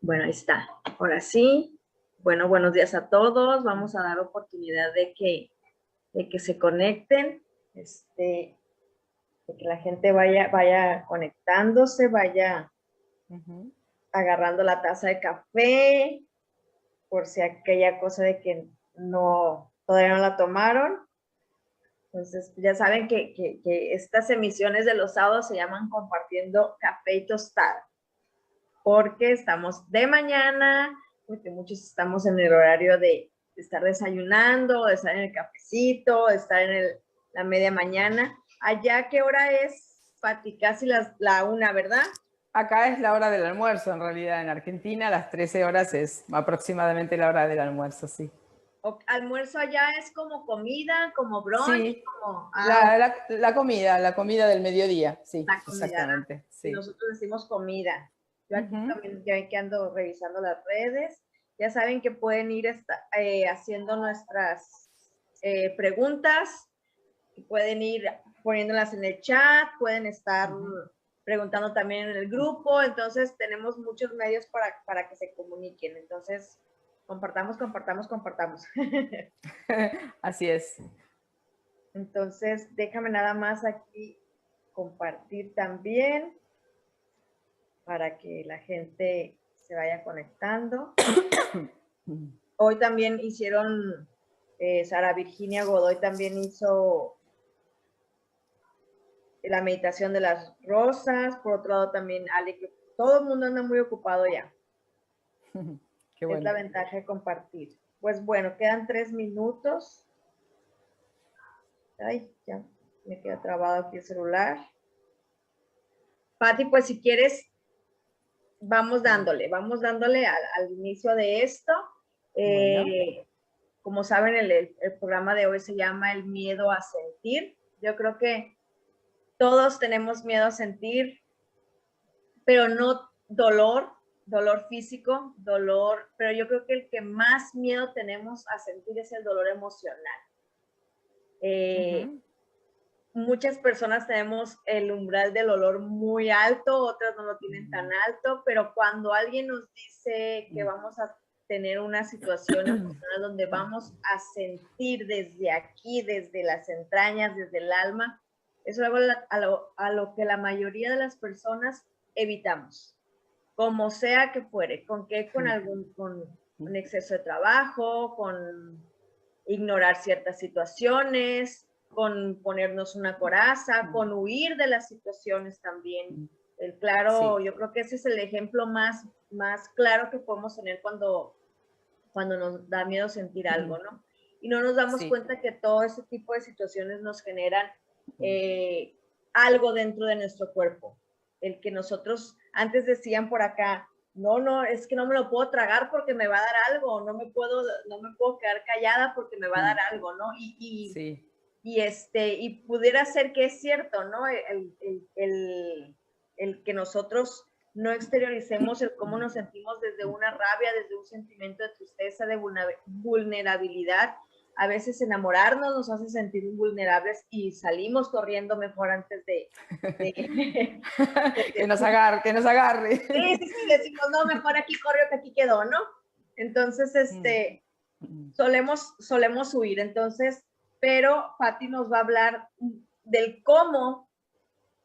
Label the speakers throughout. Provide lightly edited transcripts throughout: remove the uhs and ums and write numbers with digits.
Speaker 1: Bueno, ahí está. Ahora sí. Bueno, buenos días a todos. Vamos a dar oportunidad de que se conecten, de que la gente vaya conectándose, vaya agarrando la taza de café, por si aquella cosa de que todavía no la tomaron. Entonces, ya saben que estas emisiones de los sábados se llaman Compartiendo Café y Tostada, porque estamos de mañana, porque muchos estamos en el horario de estar desayunando, de estar en el cafecito, de estar en la media mañana. ¿Allá qué hora es, Pati? Casi la 1, ¿verdad?
Speaker 2: Acá es la hora del almuerzo, en realidad. En Argentina, las 13 horas es aproximadamente la hora del almuerzo, sí.
Speaker 1: ¿Almuerzo allá es como comida, como brunch?
Speaker 2: Sí,
Speaker 1: Como,
Speaker 2: la comida del mediodía, sí,
Speaker 1: la comida,
Speaker 2: exactamente.
Speaker 1: y
Speaker 2: Sí.
Speaker 1: nosotros decimos comida. Yo aquí también, ya que ando revisando las redes, ya saben que pueden ir haciendo nuestras preguntas, pueden ir poniéndolas en el chat, pueden estar preguntando también en el grupo, entonces tenemos muchos medios para que se comuniquen, entonces compartamos.
Speaker 2: Así es.
Speaker 1: Entonces, déjame nada más aquí compartir también para que la gente se vaya conectando. Hoy también hicieron, Sara Virginia Godoy también hizo la meditación de las rosas. Por otro lado también Ale, todo el mundo anda muy ocupado ya.
Speaker 2: Qué bueno.
Speaker 1: Es la ventaja de compartir. Pues bueno, quedan 3 minutos. Ay, ya me queda trabado aquí el celular. Pati, pues si quieres, vamos dándole al inicio de esto.
Speaker 2: Bueno.
Speaker 1: Como saben, el programa de hoy se llama El miedo a sentir. Yo creo que todos tenemos miedo a sentir, pero no dolor físico, pero yo creo que el que más miedo tenemos a sentir es el dolor emocional. Muchas personas tenemos el umbral del dolor muy alto, otras no lo tienen tan alto, pero cuando alguien nos dice que vamos a tener una situación emocional donde vamos a sentir desde aquí, desde las entrañas, desde el alma, eso es algo a lo que la mayoría de las personas evitamos, como sea que fuere, con exceso de trabajo, con ignorar ciertas situaciones, con ponernos una coraza, con huir de las situaciones también. Claro, sí. Yo creo que ese es el ejemplo más claro que podemos tener cuando nos da miedo sentir algo, ¿no? Y no nos damos cuenta que todo ese tipo de situaciones nos generan algo dentro de nuestro cuerpo. El que nosotros, antes decían por acá, no, es que no me lo puedo tragar porque me va a dar algo, no me puedo quedar callada porque me va a dar algo, ¿no? Y pudiera ser que es cierto, ¿no? El que nosotros no exterioricemos el cómo nos sentimos desde una rabia, desde un sentimiento de tristeza, de vulnerabilidad. A veces enamorarnos nos hace sentir vulnerables y salimos corriendo mejor antes de
Speaker 2: que nos agarre.
Speaker 1: Sí, decimos, no, mejor aquí corrió que aquí quedó, ¿no? Entonces, solemos huir. Entonces, pero Pati nos va a hablar del cómo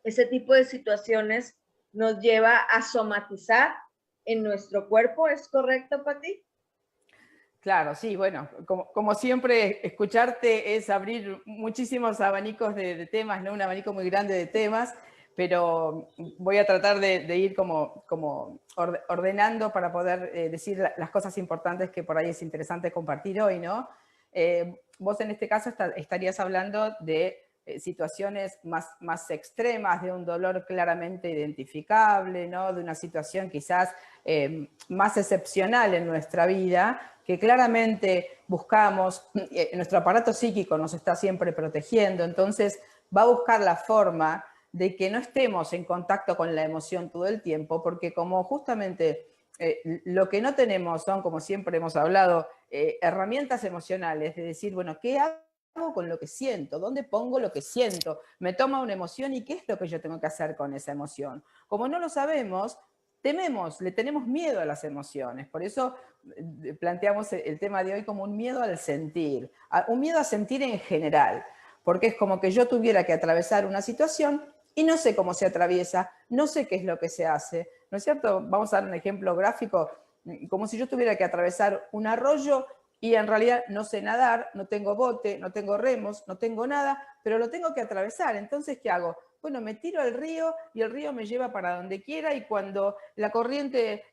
Speaker 1: ese tipo de situaciones nos lleva a somatizar en nuestro cuerpo. ¿Es correcto, Pati?
Speaker 2: Claro, sí, bueno, como siempre, escucharte es abrir muchísimos abanicos de temas, ¿no? Un abanico muy grande de temas, pero voy a tratar de ir como ordenando para poder decir las cosas importantes que por ahí es interesante compartir hoy, ¿no? Vos en este caso estarías hablando de situaciones más extremas, de un dolor claramente identificable, ¿no? De una situación quizás más excepcional en nuestra vida, que claramente buscamos, nuestro aparato psíquico nos está siempre protegiendo, entonces va a buscar la forma de que no estemos en contacto con la emoción todo el tiempo, porque como justamente lo que no tenemos son, como siempre hemos hablado, herramientas emocionales, de decir, bueno, ¿qué hago con lo que siento? ¿Dónde pongo lo que siento? Me toma una emoción y ¿qué es lo que yo tengo que hacer con esa emoción? Como no lo sabemos, le tenemos miedo a las emociones. Por eso planteamos el tema de hoy como un miedo al sentir, un miedo a sentir en general, porque es como que yo tuviera que atravesar una situación y no sé cómo se atraviesa, no sé qué es lo que se hace, ¿no es cierto? Vamos a dar un ejemplo gráfico, como si yo tuviera que atravesar un arroyo y en realidad no sé nadar, no tengo bote, no tengo remos, no tengo nada, pero lo tengo que atravesar. Entonces, ¿qué hago? Bueno, me tiro al río y el río me lleva para donde quiera y cuando la corriente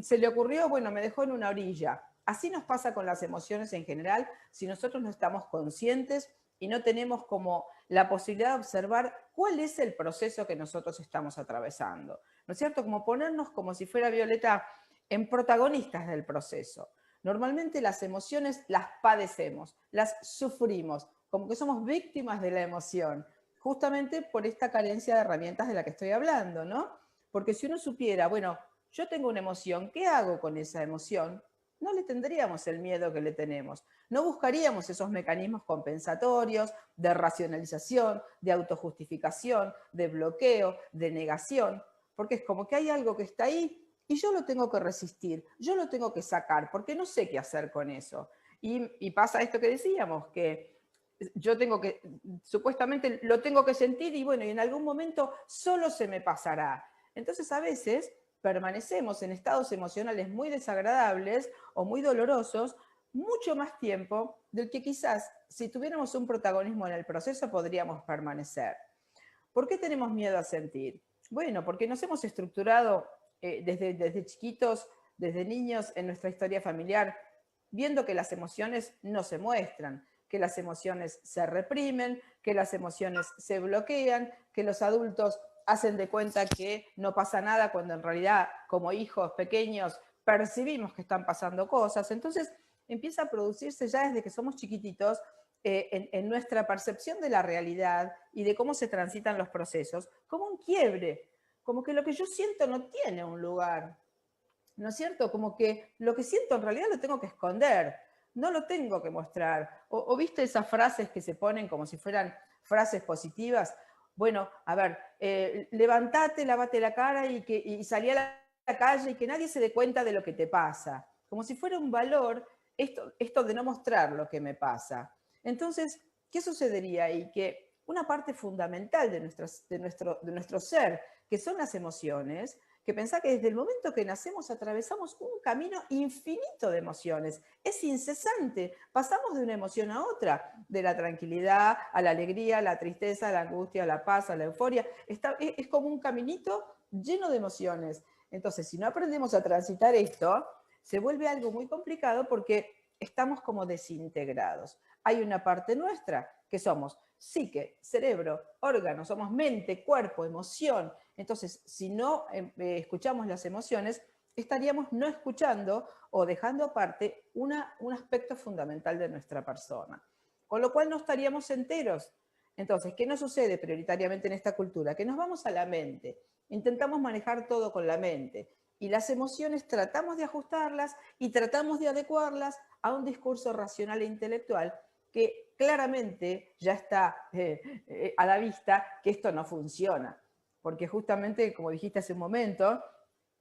Speaker 2: se le ocurrió, bueno, me dejó en una orilla. Así nos pasa con las emociones en general si nosotros no estamos conscientes y no tenemos como la posibilidad de observar cuál es el proceso que nosotros estamos atravesando. ¿No es cierto? Como ponernos como si fuera Violeta en protagonistas del proceso. Normalmente las emociones las padecemos, las sufrimos, como que somos víctimas de la emoción, justamente por esta carencia de herramientas de la que estoy hablando, ¿no? Porque si uno supiera, bueno, yo tengo una emoción, ¿qué hago con esa emoción? No le tendríamos el miedo que le tenemos. No buscaríamos esos mecanismos compensatorios de racionalización, de autojustificación, de bloqueo, de negación, porque es como que hay algo que está ahí y yo lo tengo que resistir, yo lo tengo que sacar, porque no sé qué hacer con eso. Y pasa esto que decíamos, que yo tengo que, supuestamente lo tengo que sentir y bueno, y en algún momento solo se me pasará. Entonces a veces permanecemos en estados emocionales muy desagradables o muy dolorosos mucho más tiempo del que quizás si tuviéramos un protagonismo en el proceso podríamos permanecer. ¿Por qué tenemos miedo a sentir? Bueno, porque nos hemos estructurado desde chiquitos, desde niños en nuestra historia familiar, viendo que las emociones no se muestran, que las emociones se reprimen, que las emociones se bloquean, que los adultos hacen de cuenta que no pasa nada cuando en realidad como hijos pequeños percibimos que están pasando cosas. Entonces empieza a producirse ya desde que somos chiquititos en nuestra percepción de la realidad y de cómo se transitan los procesos, como un quiebre, como que lo que yo siento no tiene un lugar, ¿no es cierto? Como que lo que siento en realidad lo tengo que esconder, no lo tengo que mostrar. O viste esas frases que se ponen como si fueran frases positivas. Bueno, a ver, levantate, lavate la cara y salí a la calle y que nadie se dé cuenta de lo que te pasa. Como si fuera un valor esto de no mostrar lo que me pasa. Entonces, ¿qué sucedería ahí? Que una parte fundamental de nuestro ser, que son las emociones, que pensá que desde el momento que nacemos atravesamos un camino infinito de emociones. Es incesante. Pasamos de una emoción a otra, de la tranquilidad a la alegría, a la tristeza, a la angustia, a la paz, a la euforia. Es como un caminito lleno de emociones. Entonces, si no aprendemos a transitar esto, se vuelve algo muy complicado porque estamos como desintegrados. Hay una parte nuestra que somos psique, cerebro, órganos, somos mente, cuerpo, emoción. Entonces, si no escuchamos las emociones, estaríamos no escuchando o dejando aparte un aspecto fundamental de nuestra persona. Con lo cual no estaríamos enteros. Entonces, ¿qué nos sucede prioritariamente en esta cultura? Que nos vamos a la mente, intentamos manejar todo con la mente y las emociones tratamos de ajustarlas y tratamos de adecuarlas a un discurso racional e intelectual que claramente ya está a la vista que esto no funciona. Porque justamente, como dijiste hace un momento,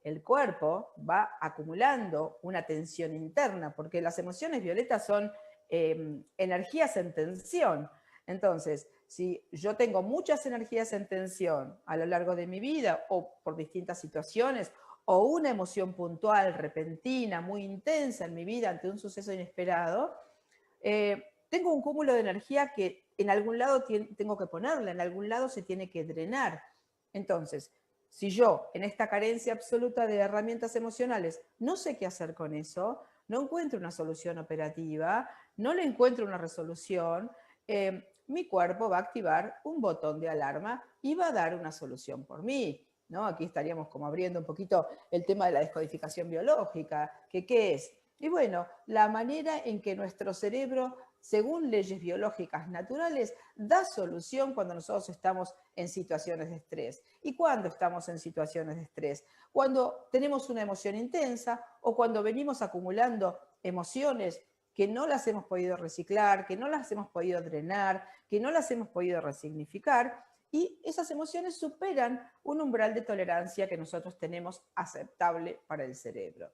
Speaker 2: el cuerpo va acumulando una tensión interna, porque las emociones violetas son energías en tensión. Entonces, si yo tengo muchas energías en tensión a lo largo de mi vida o por distintas situaciones, o una emoción puntual, repentina, muy intensa en mi vida ante un suceso inesperado, tengo un cúmulo de energía que en algún lado tengo que ponerla, en algún lado se tiene que drenar. Entonces, si yo en esta carencia absoluta de herramientas emocionales no sé qué hacer con eso, no encuentro una solución operativa, no le encuentro una resolución, mi cuerpo va a activar un botón de alarma y va a dar una solución por mí. ¿No? Aquí estaríamos como abriendo un poquito el tema de la descodificación biológica, que ¿qué es? Y bueno, la manera en que nuestro cerebro, según leyes biológicas naturales, da solución cuando nosotros estamos en situaciones de estrés. ¿Y cuándo estamos en situaciones de estrés? Cuando tenemos una emoción intensa o cuando venimos acumulando emociones que no las hemos podido reciclar, que no las hemos podido drenar, que no las hemos podido resignificar. y esas emociones superan un umbral de tolerancia que nosotros tenemos aceptable para el cerebro.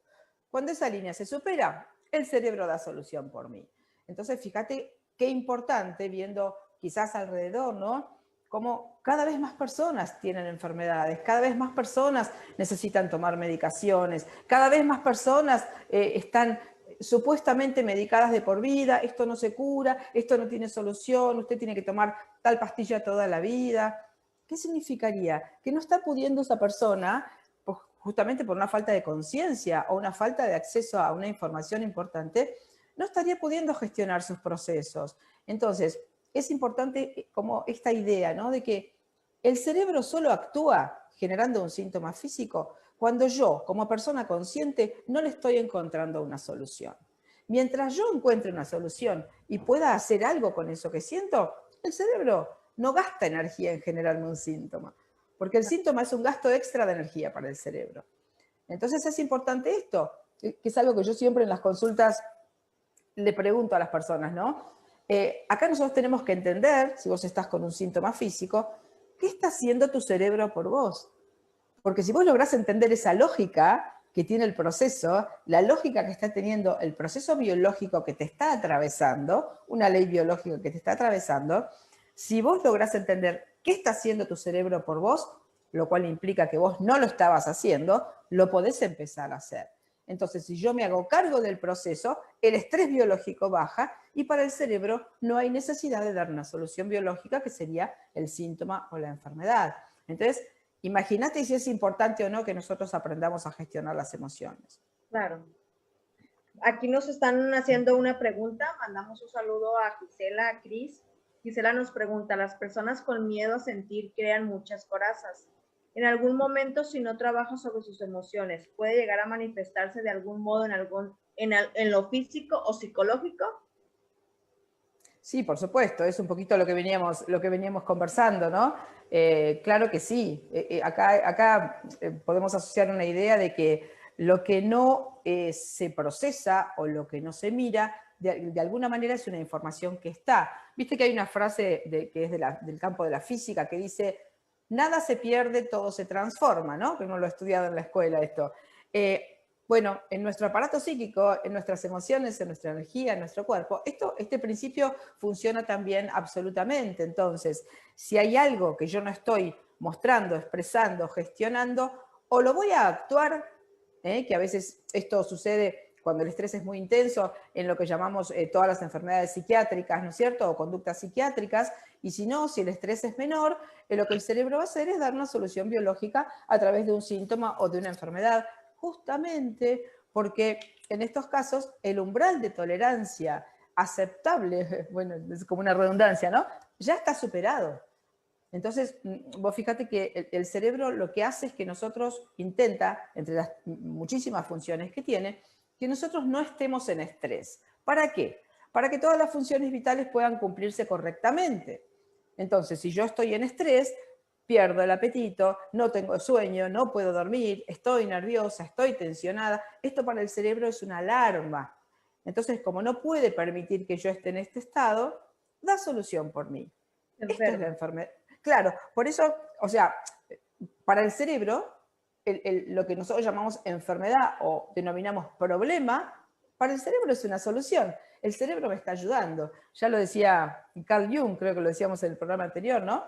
Speaker 2: Cuando esa línea se supera, el cerebro da solución por mí. Entonces, fíjate qué importante, viendo quizás alrededor, ¿no? Como cada vez más personas tienen enfermedades, cada vez más personas necesitan tomar medicaciones, cada vez más personas están supuestamente medicadas de por vida, esto no se cura, esto no tiene solución, usted tiene que tomar tal pastilla toda la vida. ¿Qué significaría? Que no está pudiendo esa persona, pues, justamente por una falta de conciencia o una falta de acceso a una información importante, no estaría pudiendo gestionar sus procesos. Entonces, es importante como esta idea, ¿no? De que el cerebro solo actúa generando un síntoma físico cuando yo, como persona consciente, no le estoy encontrando una solución. Mientras yo encuentre una solución y pueda hacer algo con eso que siento, el cerebro no gasta energía en generarme un síntoma, porque el síntoma es un gasto extra de energía para el cerebro. Entonces es importante esto, que es algo que yo siempre en las consultas le pregunto a las personas, ¿no? Acá nosotros tenemos que entender, si vos estás con un síntoma físico, ¿qué está haciendo tu cerebro por vos? Porque si vos lográs entender esa lógica que tiene el proceso, la lógica que está teniendo el proceso biológico que te está atravesando, una ley biológica que te está atravesando, si vos lográs entender qué está haciendo tu cerebro por vos, lo cual implica que vos no lo estabas haciendo, lo podés empezar a hacer. Entonces, si yo me hago cargo del proceso, el estrés biológico baja y para el cerebro no hay necesidad de dar una solución biológica que sería el síntoma o la enfermedad. Entonces, imagínate si es importante o no que nosotros aprendamos a gestionar las emociones.
Speaker 1: Claro. Aquí nos están haciendo una pregunta, mandamos un saludo a Gisela, a Cris. Gisela nos pregunta, ¿las personas con miedo a sentir crean muchas corazas? En algún momento, si no trabaja sobre sus emociones, ¿puede llegar a manifestarse de algún modo en lo físico o psicológico?
Speaker 2: Sí, por supuesto, es un poquito lo que veníamos conversando, ¿no? Claro que sí. Acá podemos asociar una idea de que lo que no se procesa o lo que no se mira, de alguna manera es una información que está. Viste que hay una frase que es del campo de la física que dice, nada se pierde, todo se transforma, ¿no? Que uno lo ha estudiado en la escuela esto. Bueno, en nuestro aparato psíquico, en nuestras emociones, en nuestra energía, en nuestro cuerpo, este principio funciona también absolutamente. Entonces, si hay algo que yo no estoy mostrando, expresando, gestionando, o lo voy a actuar, que a veces esto sucede cuando el estrés es muy intenso, en lo que llamamos todas las enfermedades psiquiátricas, ¿no es cierto?, o conductas psiquiátricas, y si no, si el estrés es menor, lo que el cerebro va a hacer es dar una solución biológica a través de un síntoma o de una enfermedad, justamente porque en estos casos el umbral de tolerancia aceptable, bueno, es como una redundancia, ¿no? Ya está superado. Entonces, vos fíjate que el cerebro lo que hace es que nosotros intenta, entre las muchísimas funciones que tiene, que nosotros no estemos en estrés. ¿Para qué? Para que todas las funciones vitales puedan cumplirse correctamente. Entonces, si yo estoy en estrés, pierdo el apetito, no tengo sueño, no puedo dormir, estoy nerviosa, estoy tensionada. Esto para el cerebro es una alarma. Entonces, como no puede permitir que yo esté en este estado, da solución por mí. Esta es la enfermedad. Claro, por eso, o sea, para el cerebro, lo que nosotros llamamos enfermedad o denominamos problema, para el cerebro es una solución. El cerebro me está ayudando. Ya lo decía Carl Jung, creo que lo decíamos en el programa anterior, ¿no?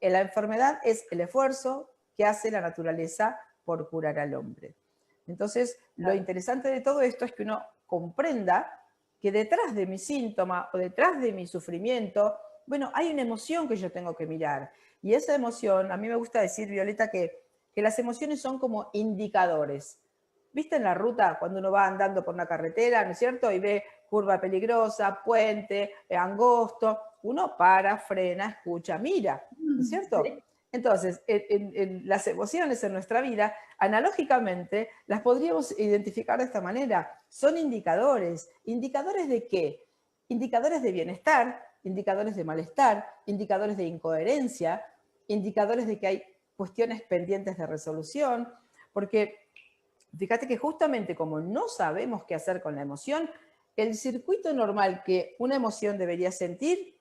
Speaker 2: La enfermedad es el esfuerzo que hace la naturaleza por curar al hombre. Entonces, lo interesante de todo esto es que uno comprenda que detrás de mi síntoma o detrás de mi sufrimiento, bueno, hay una emoción que yo tengo que mirar. Y esa emoción, a mí me gusta decir, Violeta, que las emociones son como indicadores. ¿Viste en la ruta cuando uno va andando por una carretera, ¿no es cierto? Y ve curva peligrosa, puente, angosto. Uno para, frena, escucha, mira, ¿no es cierto? Sí. Entonces, en las emociones en nuestra vida, analógicamente, las podríamos identificar de esta manera. Son indicadores. ¿Indicadores de qué? Indicadores de bienestar, indicadores de malestar, indicadores de incoherencia, indicadores de que hay cuestiones pendientes de resolución, porque fíjate que justamente como no sabemos qué hacer con la emoción, el circuito normal que una emoción debería seguir,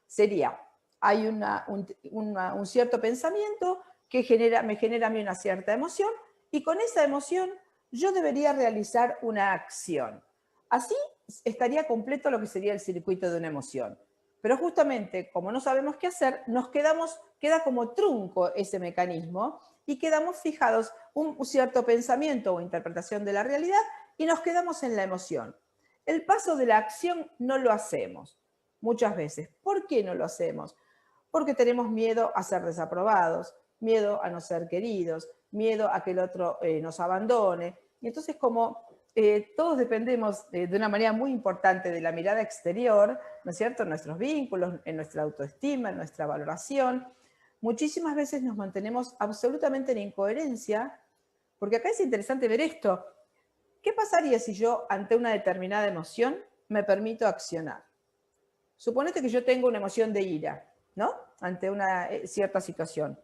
Speaker 2: sería hay un cierto pensamiento que me genera a mí una cierta emoción, y con esa emoción yo debería realizar una acción. Así estaría completo lo que sería el circuito de una emoción. Pero justamente, como no sabemos qué hacer, queda como trunco ese mecanismo y quedamos fijados un cierto pensamiento o interpretación de la realidad y nos quedamos en la emoción. El paso de la acción no lo hacemos muchas veces. ¿Por qué no lo hacemos? Porque tenemos miedo a ser desaprobados, miedo a no ser queridos, miedo a que el otro nos abandone. Y entonces, como todos dependemos de una manera muy importante de la mirada exterior, ¿no es cierto?, en nuestros vínculos, en nuestra autoestima, en nuestra valoración, muchísimas veces nos mantenemos absolutamente en incoherencia, porque acá es interesante ver esto. ¿Qué pasaría si yo, ante una determinada emoción, me permito accionar? Suponete que yo tengo una emoción de ira, ¿no?, ante una cierta situación.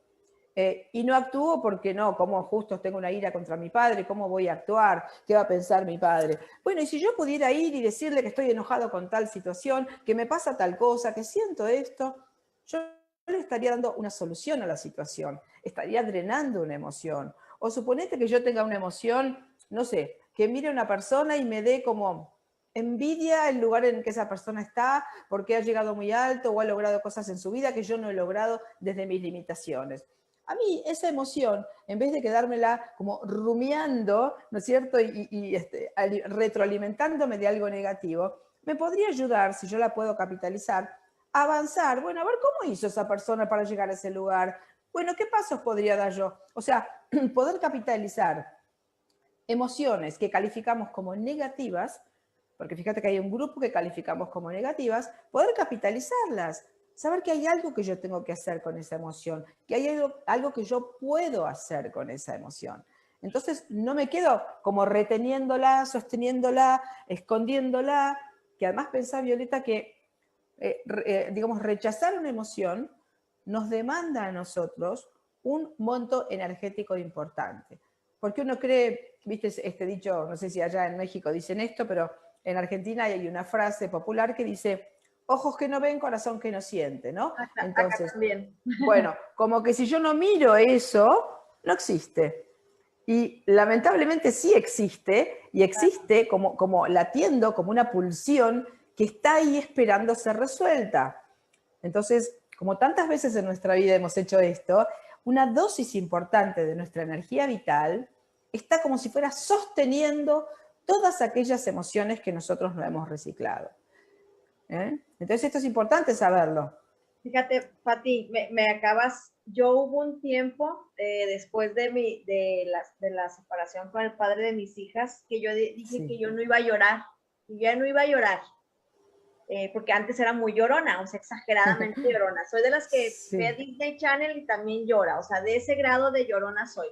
Speaker 2: Y no actúo porque no, como justo tengo una ira contra mi padre, ¿cómo voy a actuar? ¿Qué va a pensar mi padre? Bueno, y si yo pudiera ir y decirle que estoy enojado con tal situación, que me pasa tal cosa, que siento esto, yo le estaría dando una solución a la situación, estaría drenando una emoción. O suponete que yo tenga una emoción, no sé, que mire a una persona y me dé como envidia el lugar en que esa persona está, porque ha llegado muy alto o ha logrado cosas en su vida que yo no he logrado desde mis limitaciones. A mí esa emoción, en vez de quedármela como rumiando, ¿no es cierto?, y retroalimentándome de algo negativo, me podría ayudar, si yo la puedo capitalizar, a avanzar. Bueno, a ver cómo hizo esa persona para llegar a ese lugar. Bueno, ¿qué pasos podría dar yo? O sea, poder capitalizar emociones que calificamos como negativas, porque fíjate que hay un grupo que calificamos como negativas, poder capitalizarlas, saber que hay algo que yo tengo que hacer con esa emoción, que hay algo que yo puedo hacer con esa emoción. Entonces no me quedo como reteniéndola, sosteniéndola, escondiéndola, que además pensá, Violeta, que digamos, rechazar una emoción nos demanda a nosotros un monto energético importante. Porque uno cree, viste este dicho, no sé si allá en México dicen esto, pero en Argentina hay una frase popular que dice, ojos que no ven, corazón que no siente, ¿no?
Speaker 1: Acá
Speaker 2: Entonces,
Speaker 1: también.
Speaker 2: bueno, como que si yo no miro eso, no existe. Y lamentablemente sí existe, y existe como latiendo, como una pulsión que está ahí esperando ser resuelta. Entonces, como tantas veces en nuestra vida hemos hecho esto, una dosis importante de nuestra energía vital está como si fuera sosteniendo todas aquellas emociones que nosotros no hemos reciclado. Entonces esto es importante saberlo.
Speaker 1: Fíjate, Pati, yo hubo un tiempo después de la separación con el padre de mis hijas, que yo dije
Speaker 2: Sí.
Speaker 1: que yo no iba a llorar, y ya no iba a llorar, porque antes era muy llorona, o sea, exageradamente llorona. Soy de las que ve Disney Channel y también llora, o sea, de ese grado de llorona soy.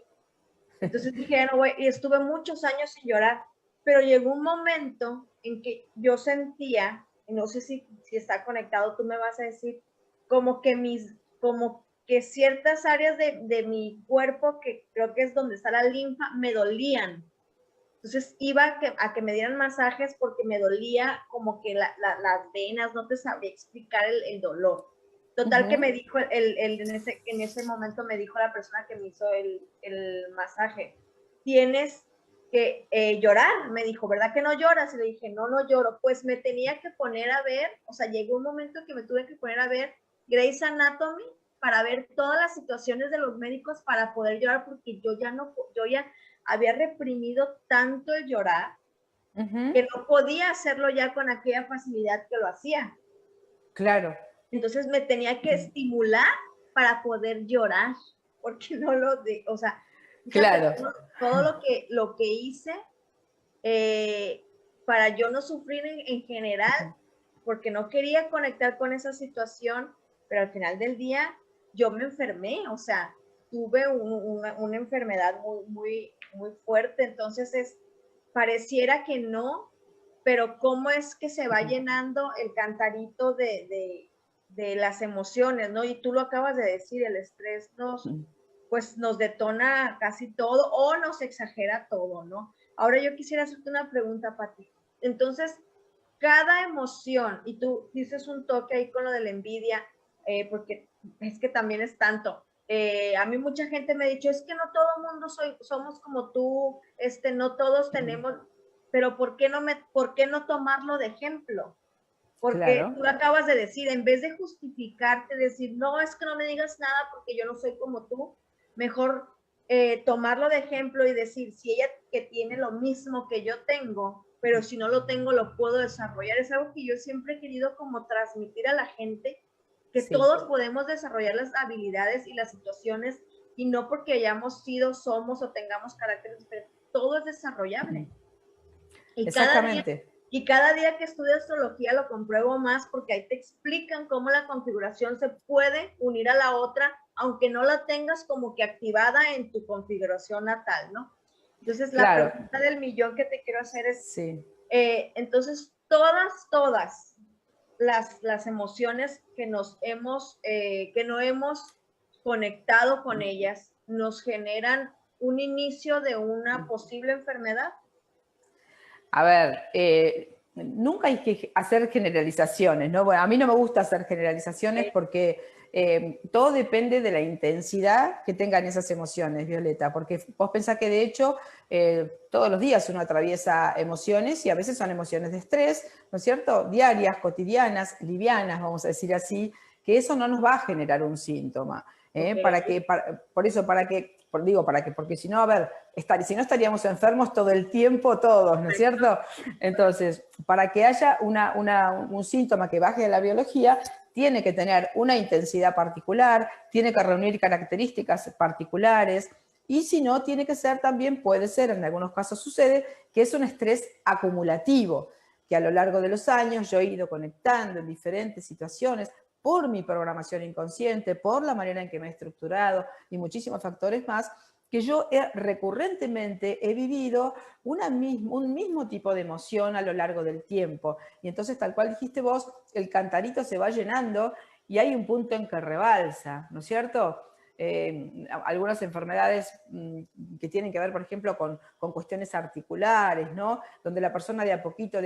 Speaker 1: Entonces dije, no, y estuve muchos años sin llorar, pero llegó un momento en que yo sentía, no sé si está conectado, tú me vas a decir, como que ciertas áreas de mi cuerpo, que creo que es donde está la linfa, me dolían. Entonces iba a que me dieran masajes porque me dolía como que las venas, no te sabría explicar el dolor. Total que me dijo, en ese momento me dijo la persona que me hizo el masaje, tienes que llorar, me dijo, ¿verdad que no lloras? Y le dije, no, no lloro. Pues me tenía que poner a ver, o sea, llegó un momento que me tuve que poner a ver Grey's Anatomy para ver todas las situaciones de los médicos para poder llorar, porque yo ya había reprimido tanto el llorar que no podía hacerlo ya con aquella facilidad que lo hacía.
Speaker 2: Claro.
Speaker 1: Entonces me tenía que estimular para poder llorar, porque no o sea, fíjate,
Speaker 2: Claro.
Speaker 1: todo lo que hice para yo no sufrir en general, porque no quería conectar con esa situación, pero al final del día yo me enfermé, o sea, tuve una enfermedad muy fuerte, entonces pareciera que no, pero cómo es que se va llenando el cantarito de las emociones, ¿no? Y tú lo acabas de decir, el estrés pues nos detona casi todo o nos exagera todo, ¿no? Ahora yo quisiera hacerte una pregunta, Pati. Entonces, cada emoción, y tú dices un toque ahí con lo de la envidia, porque es que también es tanto. A mí mucha gente me ha dicho, es que no todo el mundo somos como tú, no todos tenemos, pero ¿por qué no tomarlo de ejemplo? Porque
Speaker 2: Claro.
Speaker 1: tú acabas de decir, en vez de justificarte, decir, no, es que no me digas nada porque yo no soy como tú, mejor tomarlo de ejemplo y decir, si ella que tiene lo mismo que yo tengo, pero si no lo tengo, lo puedo desarrollar. Es algo que yo siempre he querido como transmitir a la gente, que
Speaker 2: Sí.
Speaker 1: todos podemos desarrollar las habilidades y las situaciones, y no porque hayamos sido, somos o tengamos caracteres, pero todo es desarrollable. Y
Speaker 2: Exactamente.
Speaker 1: cada día que estudio astrología lo compruebo más, porque ahí te explican cómo la configuración se puede unir a la otra, aunque no la tengas como que activada en tu configuración natal, ¿no? Entonces, la
Speaker 2: Claro.
Speaker 1: pregunta del millón que te quiero hacer es,
Speaker 2: Sí.
Speaker 1: entonces, todas las emociones que que no hemos conectado con ellas, nos generan un inicio de una posible enfermedad.
Speaker 2: A ver, nunca hay que hacer generalizaciones, ¿no? Bueno, a mí no me gusta hacer generalizaciones porque todo depende de la intensidad que tengan esas emociones, Violeta, porque vos pensás que de hecho todos los días uno atraviesa emociones y a veces son emociones de estrés, ¿no es cierto? Diarias, cotidianas, livianas, vamos a decir así, que eso no nos va a generar un síntoma.
Speaker 1: Okay.
Speaker 2: Porque si no, a ver, si no estaríamos enfermos todo el tiempo todos, ¿no es cierto? Entonces, para que haya un síntoma que baje de la biología, tiene que tener una intensidad particular, tiene que reunir características particulares, y si no, tiene que ser también, puede ser, en algunos casos sucede, que es un estrés acumulativo, que a lo largo de los años yo he ido conectando en diferentes situaciones, por mi programación inconsciente, por la manera en que me he estructurado y muchísimos factores más, que yo recurrentemente he vivido un mismo tipo de emoción a lo largo del tiempo. Y entonces, tal cual dijiste vos, el cantarito se va llenando y hay un punto en que rebalsa, ¿no es cierto? Algunas enfermedades que tienen que ver, por ejemplo, con cuestiones articulares, ¿no? Donde la persona de a poquito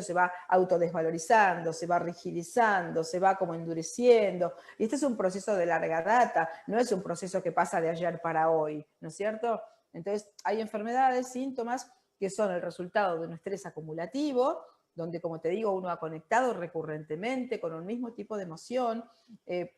Speaker 2: se va autodesvalorizando, se va rigidizando, se va como endureciendo. Y este es un proceso de larga data, no es un proceso que pasa de ayer para hoy, ¿no es cierto? Entonces, hay enfermedades, síntomas que son el resultado de un estrés acumulativo, donde, como te digo, uno ha conectado recurrentemente con un mismo tipo de emoción,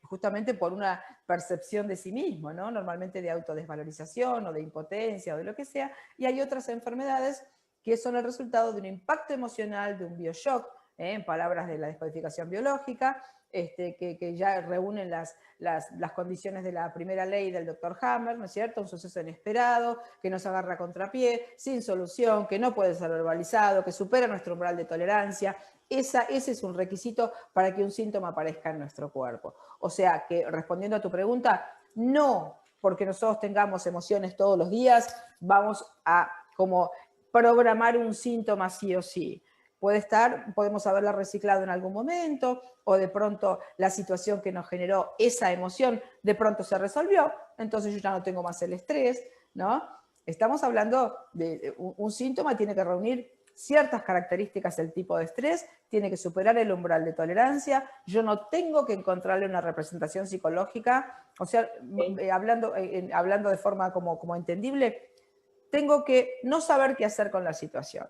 Speaker 2: justamente por una percepción de sí mismo, ¿no? Normalmente de autodesvalorización o de impotencia o de lo que sea, y hay otras enfermedades que son el resultado de un impacto emocional, de un bioshock, en palabras de la descodificación biológica, que ya reúnen las condiciones de la primera ley del Dr. Hammer, ¿no es cierto? Un suceso inesperado, que nos agarra a contrapié, sin solución, que no puede ser verbalizado, que supera nuestro umbral de tolerancia. Ese es un requisito para que un síntoma aparezca en nuestro cuerpo. O sea que, respondiendo a tu pregunta, no porque nosotros tengamos emociones todos los días, vamos a como programar un síntoma sí o sí. Podemos haberla reciclado en algún momento, o de pronto la situación que nos generó esa emoción de pronto se resolvió, entonces yo ya no tengo más el estrés, ¿no? Estamos hablando de un síntoma, tiene que reunir ciertas características del tipo de estrés, tiene que superar el umbral de tolerancia, yo no tengo que encontrarle una representación psicológica, o sea, hablando de forma como entendible, tengo que no saber qué hacer con la situación.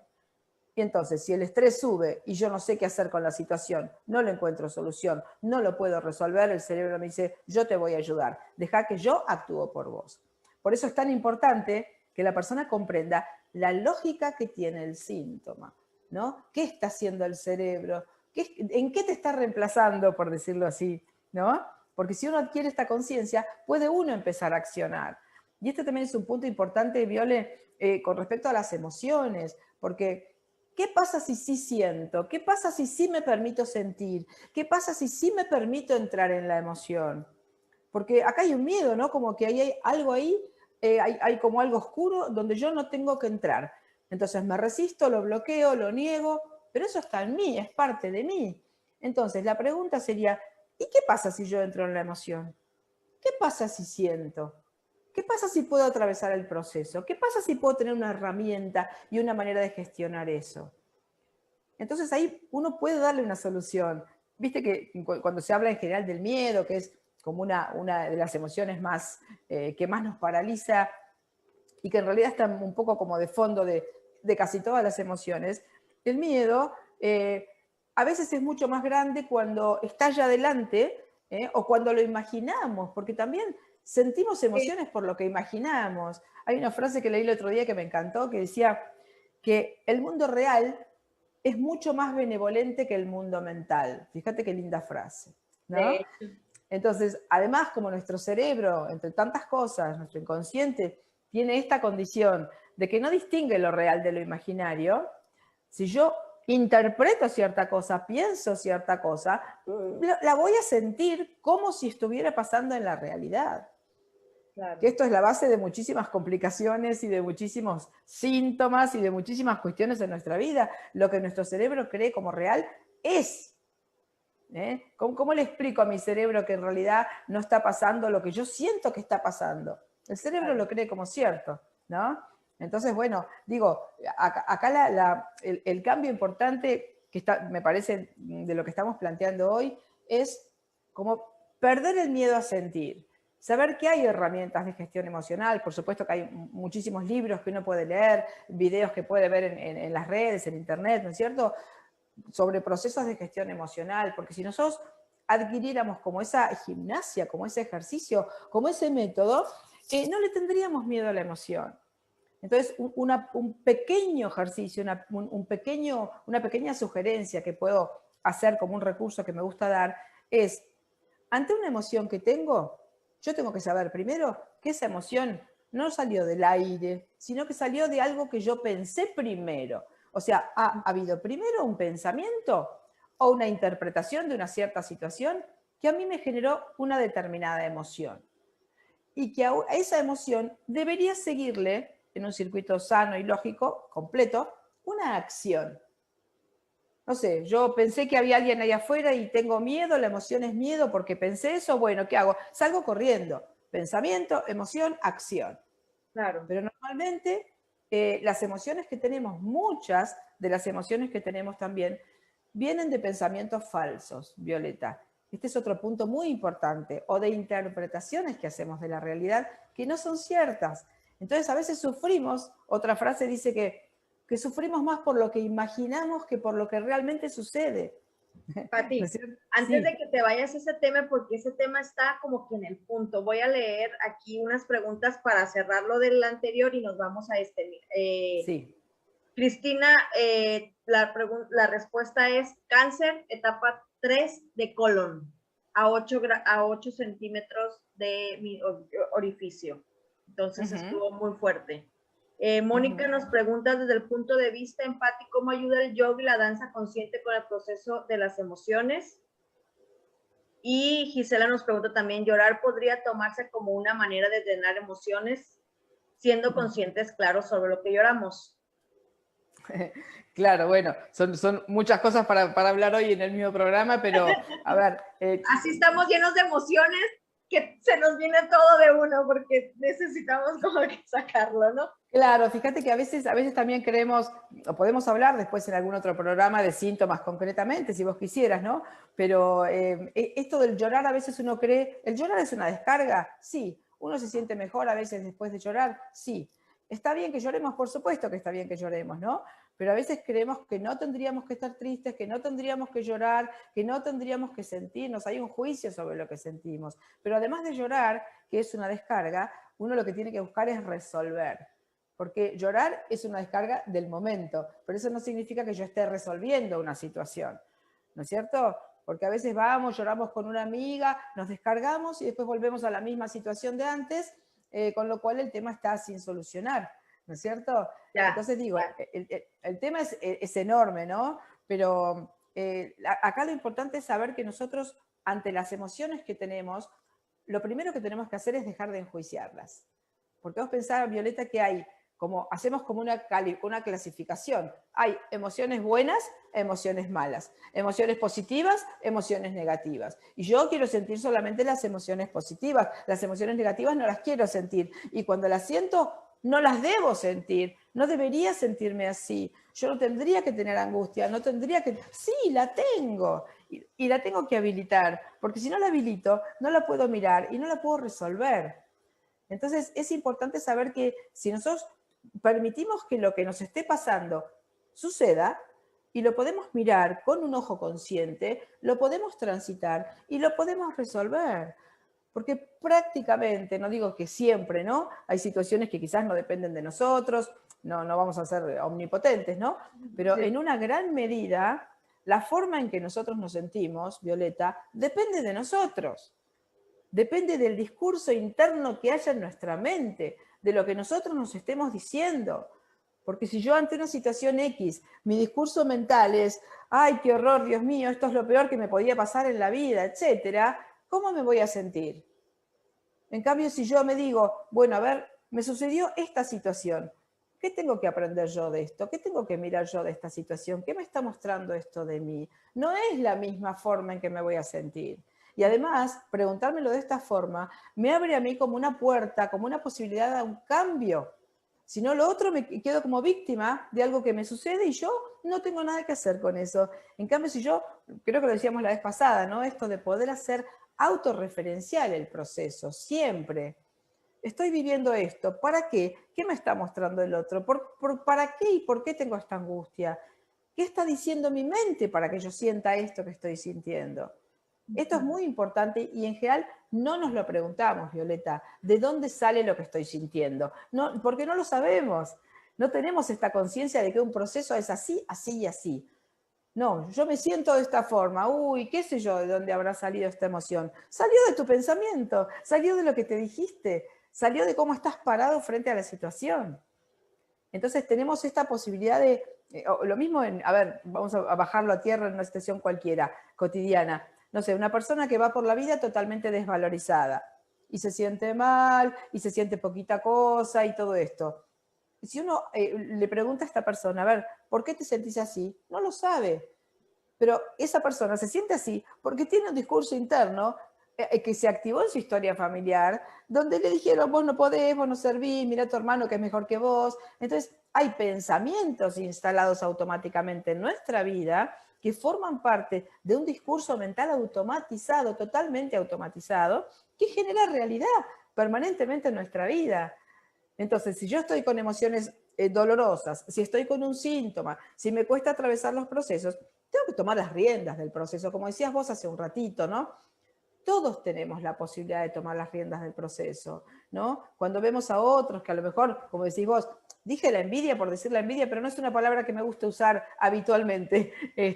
Speaker 2: Y entonces, si el estrés sube y yo no sé qué hacer con la situación, no le encuentro solución, no lo puedo resolver, el cerebro me dice, yo te voy a ayudar, deja que yo actúo por vos. Por eso es tan importante que la persona comprenda la lógica que tiene el síntoma, ¿no? ¿Qué está haciendo el cerebro? ¿En qué te está reemplazando, por decirlo así, ¿no? Porque si uno adquiere esta conciencia, puede uno empezar a accionar. Y este también es un punto importante, Viole, con respecto a las emociones, porque ¿qué pasa si sí siento? ¿Qué pasa si sí me permito sentir? ¿Qué pasa si sí me permito entrar en la emoción? Porque acá hay un miedo, ¿no? Como que hay algo ahí, hay como algo oscuro donde yo no tengo que entrar. Entonces me resisto, lo bloqueo, lo niego, pero eso está en mí, es parte de mí. Entonces la pregunta sería, ¿y qué pasa si yo entro en la emoción? ¿Qué pasa si siento? ¿Qué pasa si puedo atravesar el proceso? ¿Qué pasa si puedo tener una herramienta y una manera de gestionar eso? Entonces ahí uno puede darle una solución viste que cuando se habla en general del miedo, que es como una de las emociones más, que más nos paraliza y que en realidad está un poco como de fondo de casi todas las emociones, el miedo a veces es mucho más grande cuando está allá adelante o cuando lo imaginamos, porque también sentimos emociones por lo que imaginamos. Hay una frase que leí el otro día que me encantó, que decía que el mundo real es mucho más benevolente que el mundo mental. Fíjate qué linda frase, ¿no? Entonces, además, como nuestro cerebro, entre tantas cosas, nuestro inconsciente, tiene esta condición de que no distingue lo real de lo imaginario, si yo interpreto cierta cosa, pienso cierta cosa, la voy a sentir como si estuviera pasando en la realidad. Claro. Que esto es la base de muchísimas complicaciones y de muchísimos síntomas y de muchísimas cuestiones en nuestra vida. Lo que nuestro cerebro cree como real es. ¿Cómo le explico a mi cerebro que en realidad no está pasando lo que yo siento que está pasando? El cerebro lo cree como cierto, ¿no? Entonces, bueno, digo, acá el cambio importante que me parece de lo que estamos planteando hoy es como perder el miedo a sentir. Saber que hay herramientas de gestión emocional, por supuesto que hay muchísimos libros que uno puede leer, videos que puede ver en las redes, en internet, ¿no es cierto?, sobre procesos de gestión emocional, porque si nosotros adquiriéramos como esa gimnasia, como ese ejercicio, como ese método, no le tendríamos miedo a la emoción. Entonces, un pequeño ejercicio, una pequeña sugerencia que puedo hacer como un recurso que me gusta dar es, ante una emoción que tengo, yo tengo que saber primero que esa emoción no salió del aire, sino que salió de algo que yo pensé primero. O sea, ha habido primero un pensamiento o una interpretación de una cierta situación que a mí me generó una determinada emoción. Y que a esa emoción debería seguirle, en un circuito sano y lógico, completo, una acción. No sé, yo pensé que había alguien ahí afuera y tengo miedo, la emoción es miedo porque pensé eso, bueno, ¿qué hago? Salgo corriendo. Pensamiento, emoción, acción. Claro. Pero normalmente las emociones que tenemos, muchas de las emociones que tenemos también, vienen de pensamientos falsos, Violeta. Este es otro punto muy importante, o de interpretaciones que hacemos de la realidad que no son ciertas. Entonces a veces sufrimos, otra frase dice que sufrimos más por lo que imaginamos que por lo que realmente sucede.
Speaker 1: Pati, antes de que te vayas a ese tema, porque ese tema está como que en el punto, voy a leer aquí unas preguntas para cerrar lo del anterior y nos vamos a este.
Speaker 2: Sí.
Speaker 1: Cristina, la respuesta es cáncer, etapa 3 de colon, a 8 centímetros de mi orificio. Entonces estuvo muy fuerte. Mónica nos pregunta desde el punto de vista empático, ¿cómo ayuda el yoga y la danza consciente con el proceso de las emociones? Y Gisela nos pregunta también, ¿llorar podría tomarse como una manera de drenar emociones, siendo conscientes, claro, sobre lo que lloramos?
Speaker 2: Claro, bueno, son muchas cosas para hablar hoy en el mismo programa, pero a ver.
Speaker 1: Así estamos llenos de emociones que se nos viene todo de uno porque necesitamos como que sacarlo, ¿no?
Speaker 2: Claro, fíjate que a veces también creemos, o podemos hablar después en algún otro programa de síntomas concretamente, si vos quisieras, ¿no? Pero esto del llorar, a veces uno cree, ¿el llorar es una descarga? Sí. ¿Uno se siente mejor a veces después de llorar? Sí. ¿Está bien que lloremos? Por supuesto que está bien que lloremos, ¿no? Pero a veces creemos que no tendríamos que estar tristes, que no tendríamos que llorar, que no tendríamos que sentirnos. Hay un juicio sobre lo que sentimos. Pero además de llorar, que es una descarga, uno lo que tiene que buscar es resolver. Porque llorar es una descarga del momento, pero eso no significa que yo esté resolviendo una situación, ¿no es cierto? Porque a veces vamos, lloramos con una amiga, nos descargamos y después volvemos a la misma situación de antes, con lo cual el tema está sin solucionar, ¿no es cierto? Ya, entonces digo, el tema es enorme, ¿no? Pero acá lo importante es saber que nosotros, ante las emociones que tenemos, lo primero que tenemos que hacer es dejar de enjuiciarlas. Porque vos pensás, Violeta, que hacemos como una clasificación. Hay emociones buenas, emociones malas, emociones positivas, emociones negativas. Y yo quiero sentir solamente las emociones positivas, las emociones negativas no las quiero sentir. Y cuando las siento, no las debo sentir, no debería sentirme así. yo no tendría que tener angustia, no tendría que... Sí, la tengo y la tengo que habilitar, porque si no la habilito, no la puedo mirar y no la puedo resolver. Entonces es importante saber que si nosotros permitimos que lo que nos esté pasando suceda y lo podemos mirar con un ojo consciente, lo podemos transitar y lo podemos resolver. Porque prácticamente, no digo que siempre, ¿no? Hay situaciones que quizás no dependen de nosotros, no vamos a ser omnipotentes, ¿no? Pero
Speaker 1: Sí.
Speaker 2: en una gran medida, la forma en que nosotros nos sentimos, Violeta, depende de nosotros. Depende del discurso interno que haya en nuestra mente, de lo que nosotros nos estemos diciendo. Porque si yo ante una situación X, mi discurso mental es, ay, qué horror, Dios mío, esto es lo peor que me podía pasar en la vida, etcétera, ¿cómo me voy a sentir? En cambio, si yo me digo, bueno, a ver, me sucedió esta situación, ¿qué tengo que aprender yo de esto? ¿Qué tengo que mirar yo de esta situación? ¿Qué me está mostrando esto de mí? No es la misma forma en que me voy a sentir. Y además, preguntármelo de esta forma me abre a mí como una puerta, como una posibilidad de un cambio. Si no, lo otro me quedo como víctima de algo que me sucede y yo no tengo nada que hacer con eso. En cambio, si yo, creo que lo decíamos la vez pasada, ¿no? Esto de poder hacer autorreferencial el proceso, siempre. Estoy viviendo esto, ¿para qué? ¿Qué me está mostrando el otro? ¿Para qué y por qué tengo esta angustia? ¿Qué está diciendo mi mente para que yo sienta esto que estoy sintiendo? Esto es muy importante y en general no nos lo preguntamos, Violeta, ¿de dónde sale lo que estoy sintiendo? No, porque no lo sabemos. No tenemos esta conciencia de que un proceso es así, así y así. No, yo me siento de esta forma. Uy, qué sé yo de dónde habrá salido esta emoción. Salió de tu pensamiento, salió de lo que te dijiste, salió de cómo estás parado frente a la situación. Entonces tenemos esta posibilidad de, lo mismo a ver, vamos a bajarlo a tierra en una situación cualquiera, cotidiana. No sé, una persona que va por la vida totalmente desvalorizada y se siente mal y se siente poquita cosa y todo esto. Si uno le pregunta a esta persona, a ver, ¿por qué te sentís así? No lo sabe. Pero esa persona se siente así porque tiene un discurso interno que se activó en su historia familiar, donde le dijeron, vos no podés, vos no servís, mira a tu hermano que es mejor que vos. Entonces, hay pensamientos instalados automáticamente en nuestra vida que forman parte de un discurso mental automatizado, totalmente automatizado, que genera realidad permanentemente en nuestra vida. Entonces, si yo estoy con emociones dolorosas, si estoy con un síntoma, si me cuesta atravesar los procesos, tengo que tomar las riendas del proceso, como decías vos hace un ratito, ¿no? Todos tenemos la posibilidad de tomar las riendas del proceso, ¿no? Cuando vemos a otros que a lo mejor, como decís vos, dije la envidia por decir la envidia, pero no es una palabra que me gusta usar habitualmente.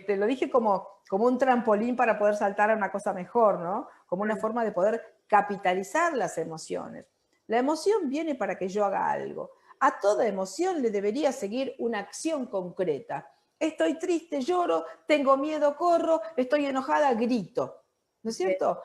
Speaker 2: Lo dije como un trampolín para poder saltar a una cosa mejor, ¿no? Como una forma de poder capitalizar las emociones. La emoción viene para que yo haga algo. A toda emoción le debería seguir una acción concreta. Estoy triste, lloro, tengo miedo, corro, estoy enojada, grito. ¿No es cierto?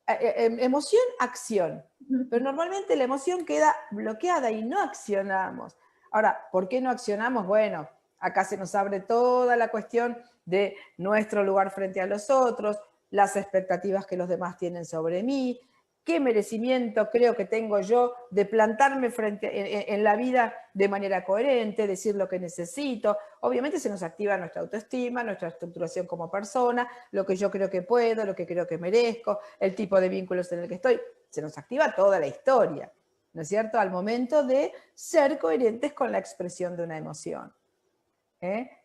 Speaker 2: Emoción, acción. Pero normalmente la emoción queda bloqueada y no accionamos. Ahora, ¿por qué no accionamos? Bueno, acá se nos abre toda la cuestión de nuestro lugar frente a los otros, las expectativas que los demás tienen sobre mí, qué merecimiento creo que tengo yo de plantarme en la vida de manera coherente, decir lo que necesito. Obviamente se nos activa nuestra autoestima, nuestra estructuración como persona, lo que yo creo que puedo, lo que creo que merezco, el tipo de vínculos en el que estoy. Se nos activa toda la historia, ¿no es cierto? Al momento de ser coherentes con la expresión de una emoción.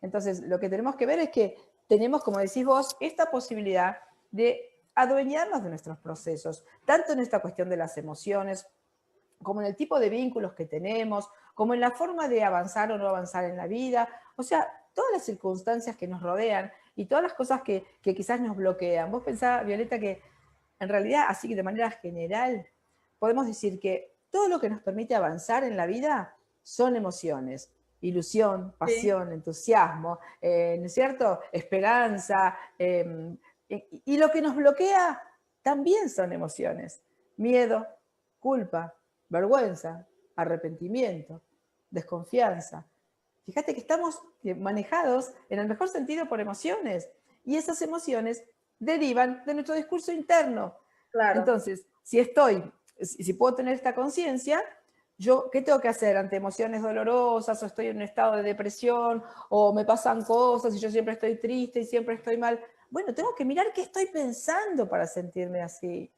Speaker 2: Entonces, lo que tenemos que ver es que tenemos, como decís vos, esta posibilidad de adueñarnos de nuestros procesos, tanto en esta cuestión de las emociones, como en el tipo de vínculos que tenemos, como en la forma de avanzar o no avanzar en la vida, o sea, todas las circunstancias que nos rodean y todas las cosas que quizás nos bloquean. Vos pensás, Violeta, que en realidad, así que de manera general, podemos decir que todo lo que nos permite avanzar en la vida son emociones. Ilusión,
Speaker 1: Sí.
Speaker 2: pasión, entusiasmo, ¿no es cierto? Esperanza. Y lo que nos bloquea también son emociones. Miedo, culpa, vergüenza, arrepentimiento, desconfianza. Fíjate que estamos manejados en el mejor sentido por emociones y esas emociones derivan de nuestro discurso interno.
Speaker 1: Claro.
Speaker 2: Entonces, si puedo tener esta conciencia, ¿qué tengo que hacer ante emociones dolorosas o estoy en un estado de depresión o me pasan cosas y yo siempre estoy triste y siempre estoy mal? Bueno, tengo que mirar qué estoy pensando para sentirme así.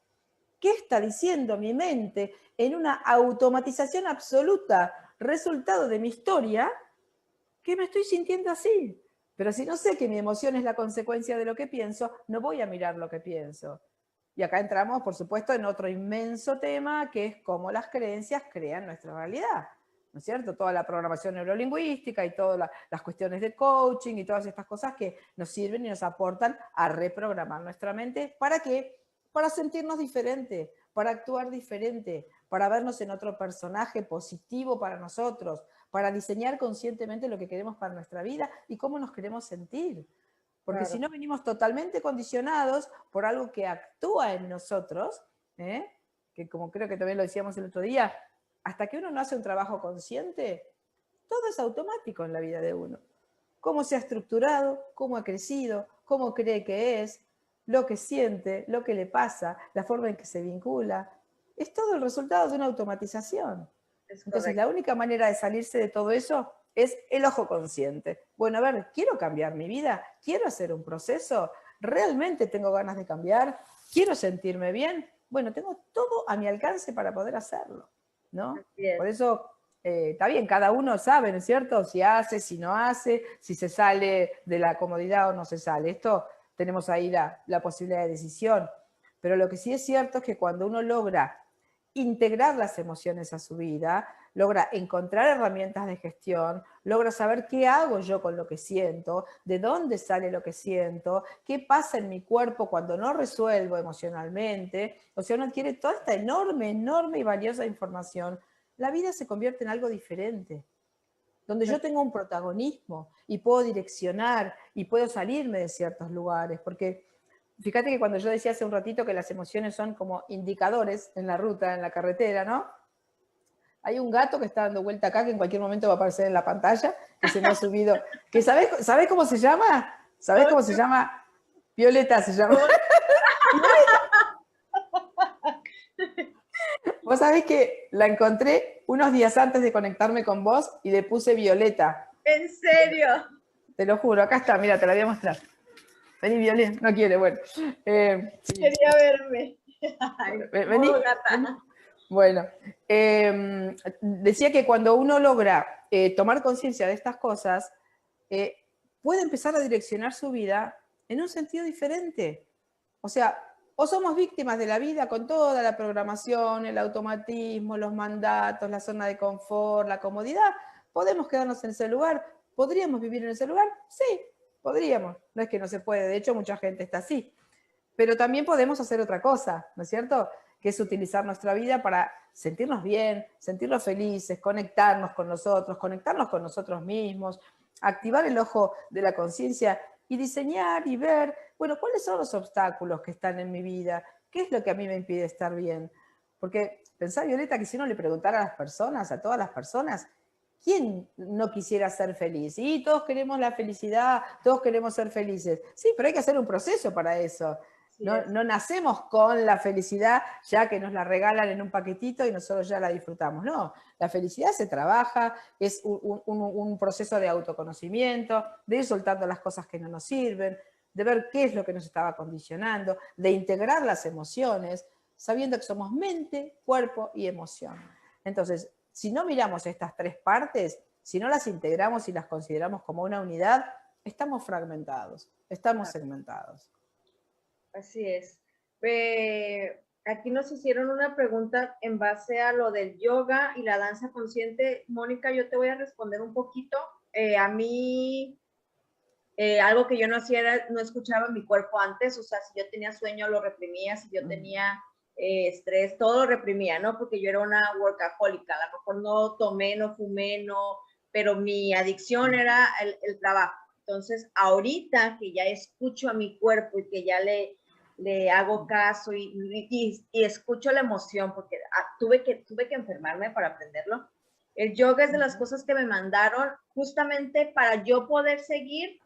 Speaker 2: ¿Qué está diciendo mi mente en una automatización absoluta, resultado de mi historia, que me estoy sintiendo así? Pero si no sé que mi emoción es la consecuencia de lo que pienso, no voy a mirar lo que pienso. Y acá entramos, por supuesto, en otro inmenso tema, que es cómo las creencias crean nuestra realidad, ¿no es cierto? Toda la programación neurolingüística y todas las cuestiones de coaching y todas estas cosas que nos sirven y nos aportan a reprogramar nuestra mente. ¿Para qué? Para sentirnos diferente, para actuar diferente, para vernos en otro personaje positivo para nosotros, para diseñar conscientemente lo que queremos para nuestra vida y cómo nos queremos sentir. Porque
Speaker 1: Claro.
Speaker 2: si no venimos totalmente condicionados por algo que actúa en nosotros, que como creo que también lo decíamos el otro día, hasta que uno no hace un trabajo consciente, todo es automático en la vida de uno. Cómo se ha estructurado, cómo ha crecido, cómo cree que es, lo que siente, lo que le pasa, la forma en que se vincula, es todo el resultado de una automatización.
Speaker 1: Es
Speaker 2: Entonces,
Speaker 1: correcto.
Speaker 2: la única manera de salirse de todo eso es el ojo consciente. Bueno, a ver, ¿quiero cambiar mi vida? ¿Quiero hacer un proceso? ¿Realmente tengo ganas de cambiar? ¿Quiero sentirme bien? Bueno, tengo todo a mi alcance para poder hacerlo, ¿no?
Speaker 1: Así es.
Speaker 2: Por eso, está bien, cada uno sabe, ¿no es cierto? Si hace, si no hace, si se sale de la comodidad o no se sale. Esto tenemos ahí la posibilidad de decisión. Pero lo que sí es cierto es que cuando uno logra integrar las emociones a su vida, logra encontrar herramientas de gestión, logra saber qué hago yo con lo que siento, de dónde sale lo que siento, qué pasa en mi cuerpo cuando no resuelvo emocionalmente. O sea, uno adquiere toda esta enorme, enorme y valiosa información. La vida se convierte en algo diferente, donde yo tengo un protagonismo y puedo direccionar y puedo salirme de ciertos lugares, porque fíjate que cuando yo decía hace un ratito que las emociones son como indicadores en la ruta, en la carretera, ¿no? Hay un gato que está dando vuelta acá, que en cualquier momento va a aparecer en la pantalla, que se me ha subido. Que ¿sabés cómo se llama? ¿Sabés cómo se llama? Violeta se llama. Vos sabés que la encontré unos días antes de conectarme con vos y le puse Violeta.
Speaker 1: ¿En serio?
Speaker 2: Te lo juro, acá está, mira, te la voy a mostrar. Vení, Violeta, no quiere, bueno. Sí.
Speaker 1: Quería verme. Ay,
Speaker 2: Vení,
Speaker 1: modo gata.
Speaker 2: vení. Bueno, decía que cuando uno logra tomar conciencia de estas cosas, puede empezar a direccionar su vida en un sentido diferente. O sea, o somos víctimas de la vida con toda la programación, el automatismo, los mandatos, la zona de confort, la comodidad, podemos quedarnos en ese lugar, ¿podríamos vivir en ese lugar? Sí, podríamos, no es que no se puede, de hecho mucha gente está así. Pero también podemos hacer otra cosa, ¿no es cierto? Que es utilizar nuestra vida para sentirnos bien, sentirnos felices, conectarnos con nosotros mismos, activar el ojo de la conciencia y diseñar y ver, bueno, cuáles son los obstáculos que están en mi vida, qué es lo que a mí me impide estar bien. Porque pensá, Violeta, que si uno le preguntara a las personas, a todas las personas, ¿quién no quisiera ser feliz? Y todos queremos la felicidad, todos queremos ser felices. Sí, pero hay que hacer un proceso para eso. No nacemos con la felicidad ya que nos la regalan en un paquetito y nosotros ya la disfrutamos. No, la felicidad se trabaja, es un proceso de autoconocimiento, de ir soltando las cosas que no nos sirven, de ver qué es lo que nos estaba condicionando, de integrar las emociones, sabiendo que somos mente, cuerpo y emoción. Entonces, si no miramos estas tres partes, si no las integramos y las consideramos como una unidad, estamos fragmentados, estamos segmentados.
Speaker 1: Así es. Aquí nos hicieron una pregunta en base a lo del yoga y la danza consciente. Mónica, yo te voy a responder un poquito. A mí, algo que yo no hacía era, no escuchaba mi cuerpo antes, o sea, si yo tenía sueño lo reprimía, si yo tenía estrés, todo lo reprimía, ¿no? Porque yo era una workahólica, a lo mejor no tomé, no fumé, no, pero mi adicción era el trabajo. Entonces, ahorita que ya escucho a mi cuerpo y que ya le hago caso y escucho la emoción, porque tuve que enfermarme para aprenderlo. El yoga es de las cosas que me mandaron justamente para yo poder seguir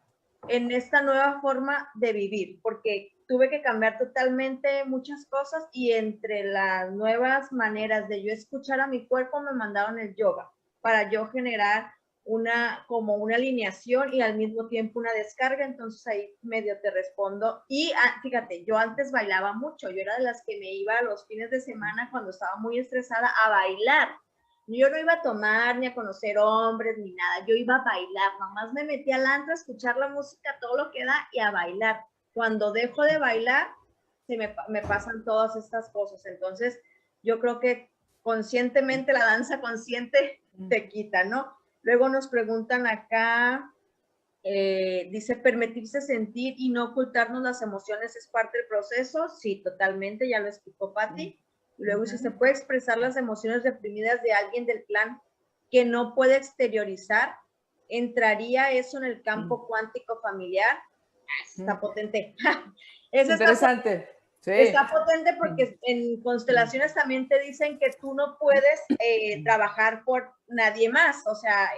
Speaker 1: en esta nueva forma de vivir, porque tuve que cambiar totalmente muchas cosas y entre las nuevas maneras de yo escuchar a mi cuerpo me mandaron el yoga para yo generar como una alineación y al mismo tiempo una descarga, entonces ahí medio te respondo. Y fíjate, yo antes bailaba mucho, yo era de las que me iba los fines de semana cuando estaba muy estresada a bailar. Yo no iba a tomar ni a conocer hombres ni nada, yo iba a bailar, nomás me metí al antro a escuchar la música, todo lo que da y a bailar. Cuando dejo de bailar, me pasan todas estas cosas. Entonces, yo creo que conscientemente la danza consciente te quita, ¿no? Luego nos preguntan acá, dice, permitirse sentir y no ocultarnos las emociones es parte del proceso. Sí, totalmente, ya lo explicó Patti. Y luego, si se puede expresar las emociones reprimidas de alguien del clan que no puede exteriorizar, ¿entraría eso en el campo cuántico familiar? Está potente.
Speaker 2: Es interesante. Sí.
Speaker 1: Está potente porque en constelaciones también te dicen que tú no puedes trabajar por nadie más, o sea,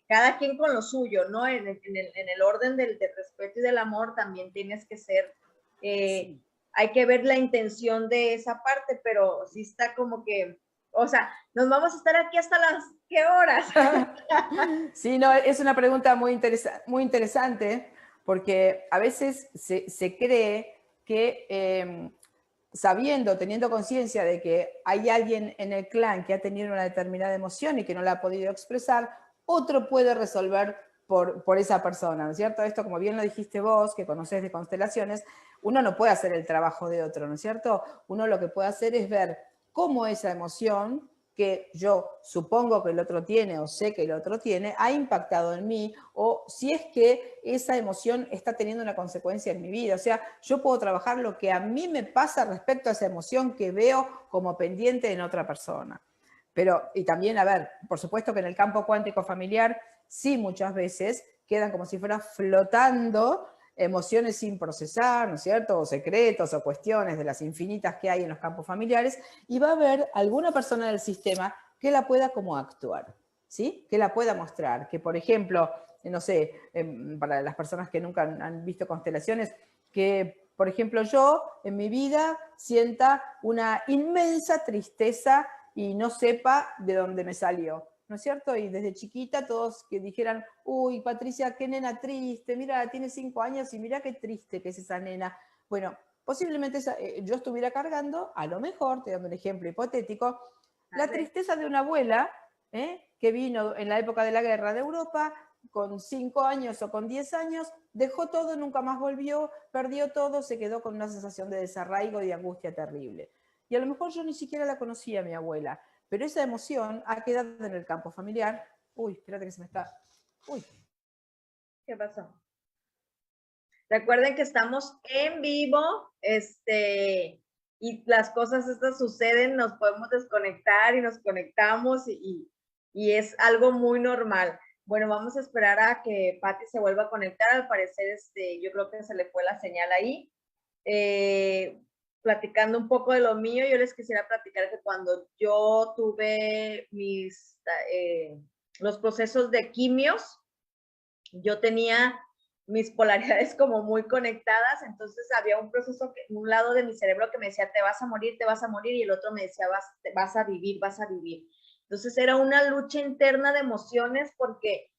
Speaker 1: cada quien con lo suyo, ¿no? En el orden del respeto y del amor también tienes que ser, hay que ver la intención de esa parte, pero sí está como que, o sea, nos vamos a estar aquí hasta las, ¿qué horas?
Speaker 2: Sí, no, es una pregunta muy interesante porque a veces se cree que sabiendo, teniendo conciencia de que hay alguien en el clan que ha tenido una determinada emoción y que no la ha podido expresar, otro puede resolver por esa persona, ¿no es cierto? Esto, como bien lo dijiste vos, que conocés de constelaciones, uno no puede hacer el trabajo de otro, ¿no es cierto? Uno lo que puede hacer es ver cómo esa emoción que yo supongo que el otro tiene o sé que el otro tiene, ha impactado en mí, o si es que esa emoción está teniendo una consecuencia en mi vida. O sea, yo puedo trabajar lo que a mí me pasa respecto a esa emoción que veo como pendiente en otra persona. Pero, y también, a ver, por supuesto que en el campo cuántico familiar, sí muchas veces quedan como si fueran flotando emociones sin procesar, ¿no es cierto? O secretos o cuestiones de las infinitas que hay en los campos familiares, y va a haber alguna persona del sistema que la pueda como actuar, ¿sí? Que la pueda mostrar. Que, por ejemplo, no sé, para las personas que nunca han visto constelaciones, que, por ejemplo, yo en mi vida sienta una inmensa tristeza y no sepa de dónde me salió. ¿No es cierto? Y desde chiquita todos que dijeran, uy, Patricia, qué nena triste, mira, tiene 5 años y mira qué triste que es esa nena. Bueno, posiblemente yo estuviera cargando, a lo mejor, te dando un ejemplo hipotético, la tristeza de una abuela que vino en la época de la guerra de Europa, con 5 años o con 10 años, dejó todo, nunca más volvió, perdió todo, se quedó con una sensación de desarraigo y de angustia terrible. Y a lo mejor yo ni siquiera la conocía a mi abuela, pero esa emoción ha quedado en el campo familiar. Uy, espérate que se me está... Uy.
Speaker 1: ¿Qué pasó? Recuerden que estamos en vivo, y las cosas estas suceden, nos podemos desconectar y nos conectamos y es algo muy normal. Bueno, vamos a esperar a que Patti se vuelva a conectar. Al parecer, yo creo que se le fue la señal ahí. Platicando un poco de lo mío, yo les quisiera platicar que cuando yo tuve los procesos de quimios, yo tenía mis polaridades como muy conectadas, entonces había un proceso, un lado de mi cerebro que me decía, te vas a morir, y el otro me decía, vas a vivir, vas a vivir. Entonces era una lucha interna de emociones porque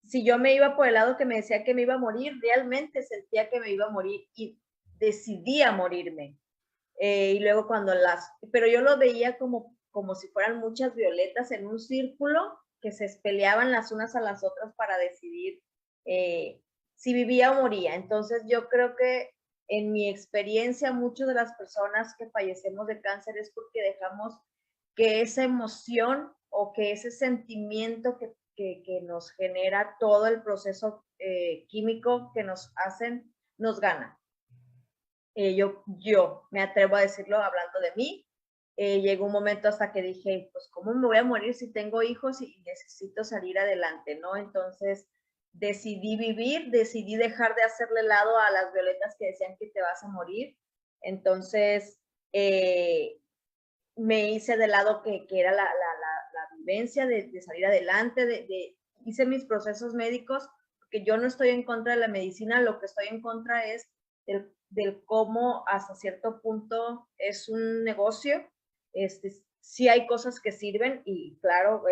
Speaker 1: si yo me iba por el lado que me decía que me iba a morir, realmente sentía que me iba a morir y decidía morirme. Y luego pero yo lo veía como si fueran muchas violetas en un círculo que se peleaban las unas a las otras para decidir si vivía o moría. Entonces yo creo que en mi experiencia, muchas de las personas que fallecemos de cáncer es porque dejamos que esa emoción o que ese sentimiento que nos genera todo el proceso químico que nos hacen, nos gana. Yo me atrevo a decirlo hablando de mí. Llegó un momento hasta que dije, pues, ¿cómo me voy a morir si tengo hijos y necesito salir adelante, no? Entonces, decidí vivir, decidí dejar de hacerle lado a las violetas que decían que te vas a morir. Entonces, me hice de lado que era la vivencia de salir adelante, hice mis procesos médicos porque yo no estoy en contra de la medicina, lo que estoy en contra es del cómo hasta cierto punto es un negocio. Sí hay cosas que sirven y claro,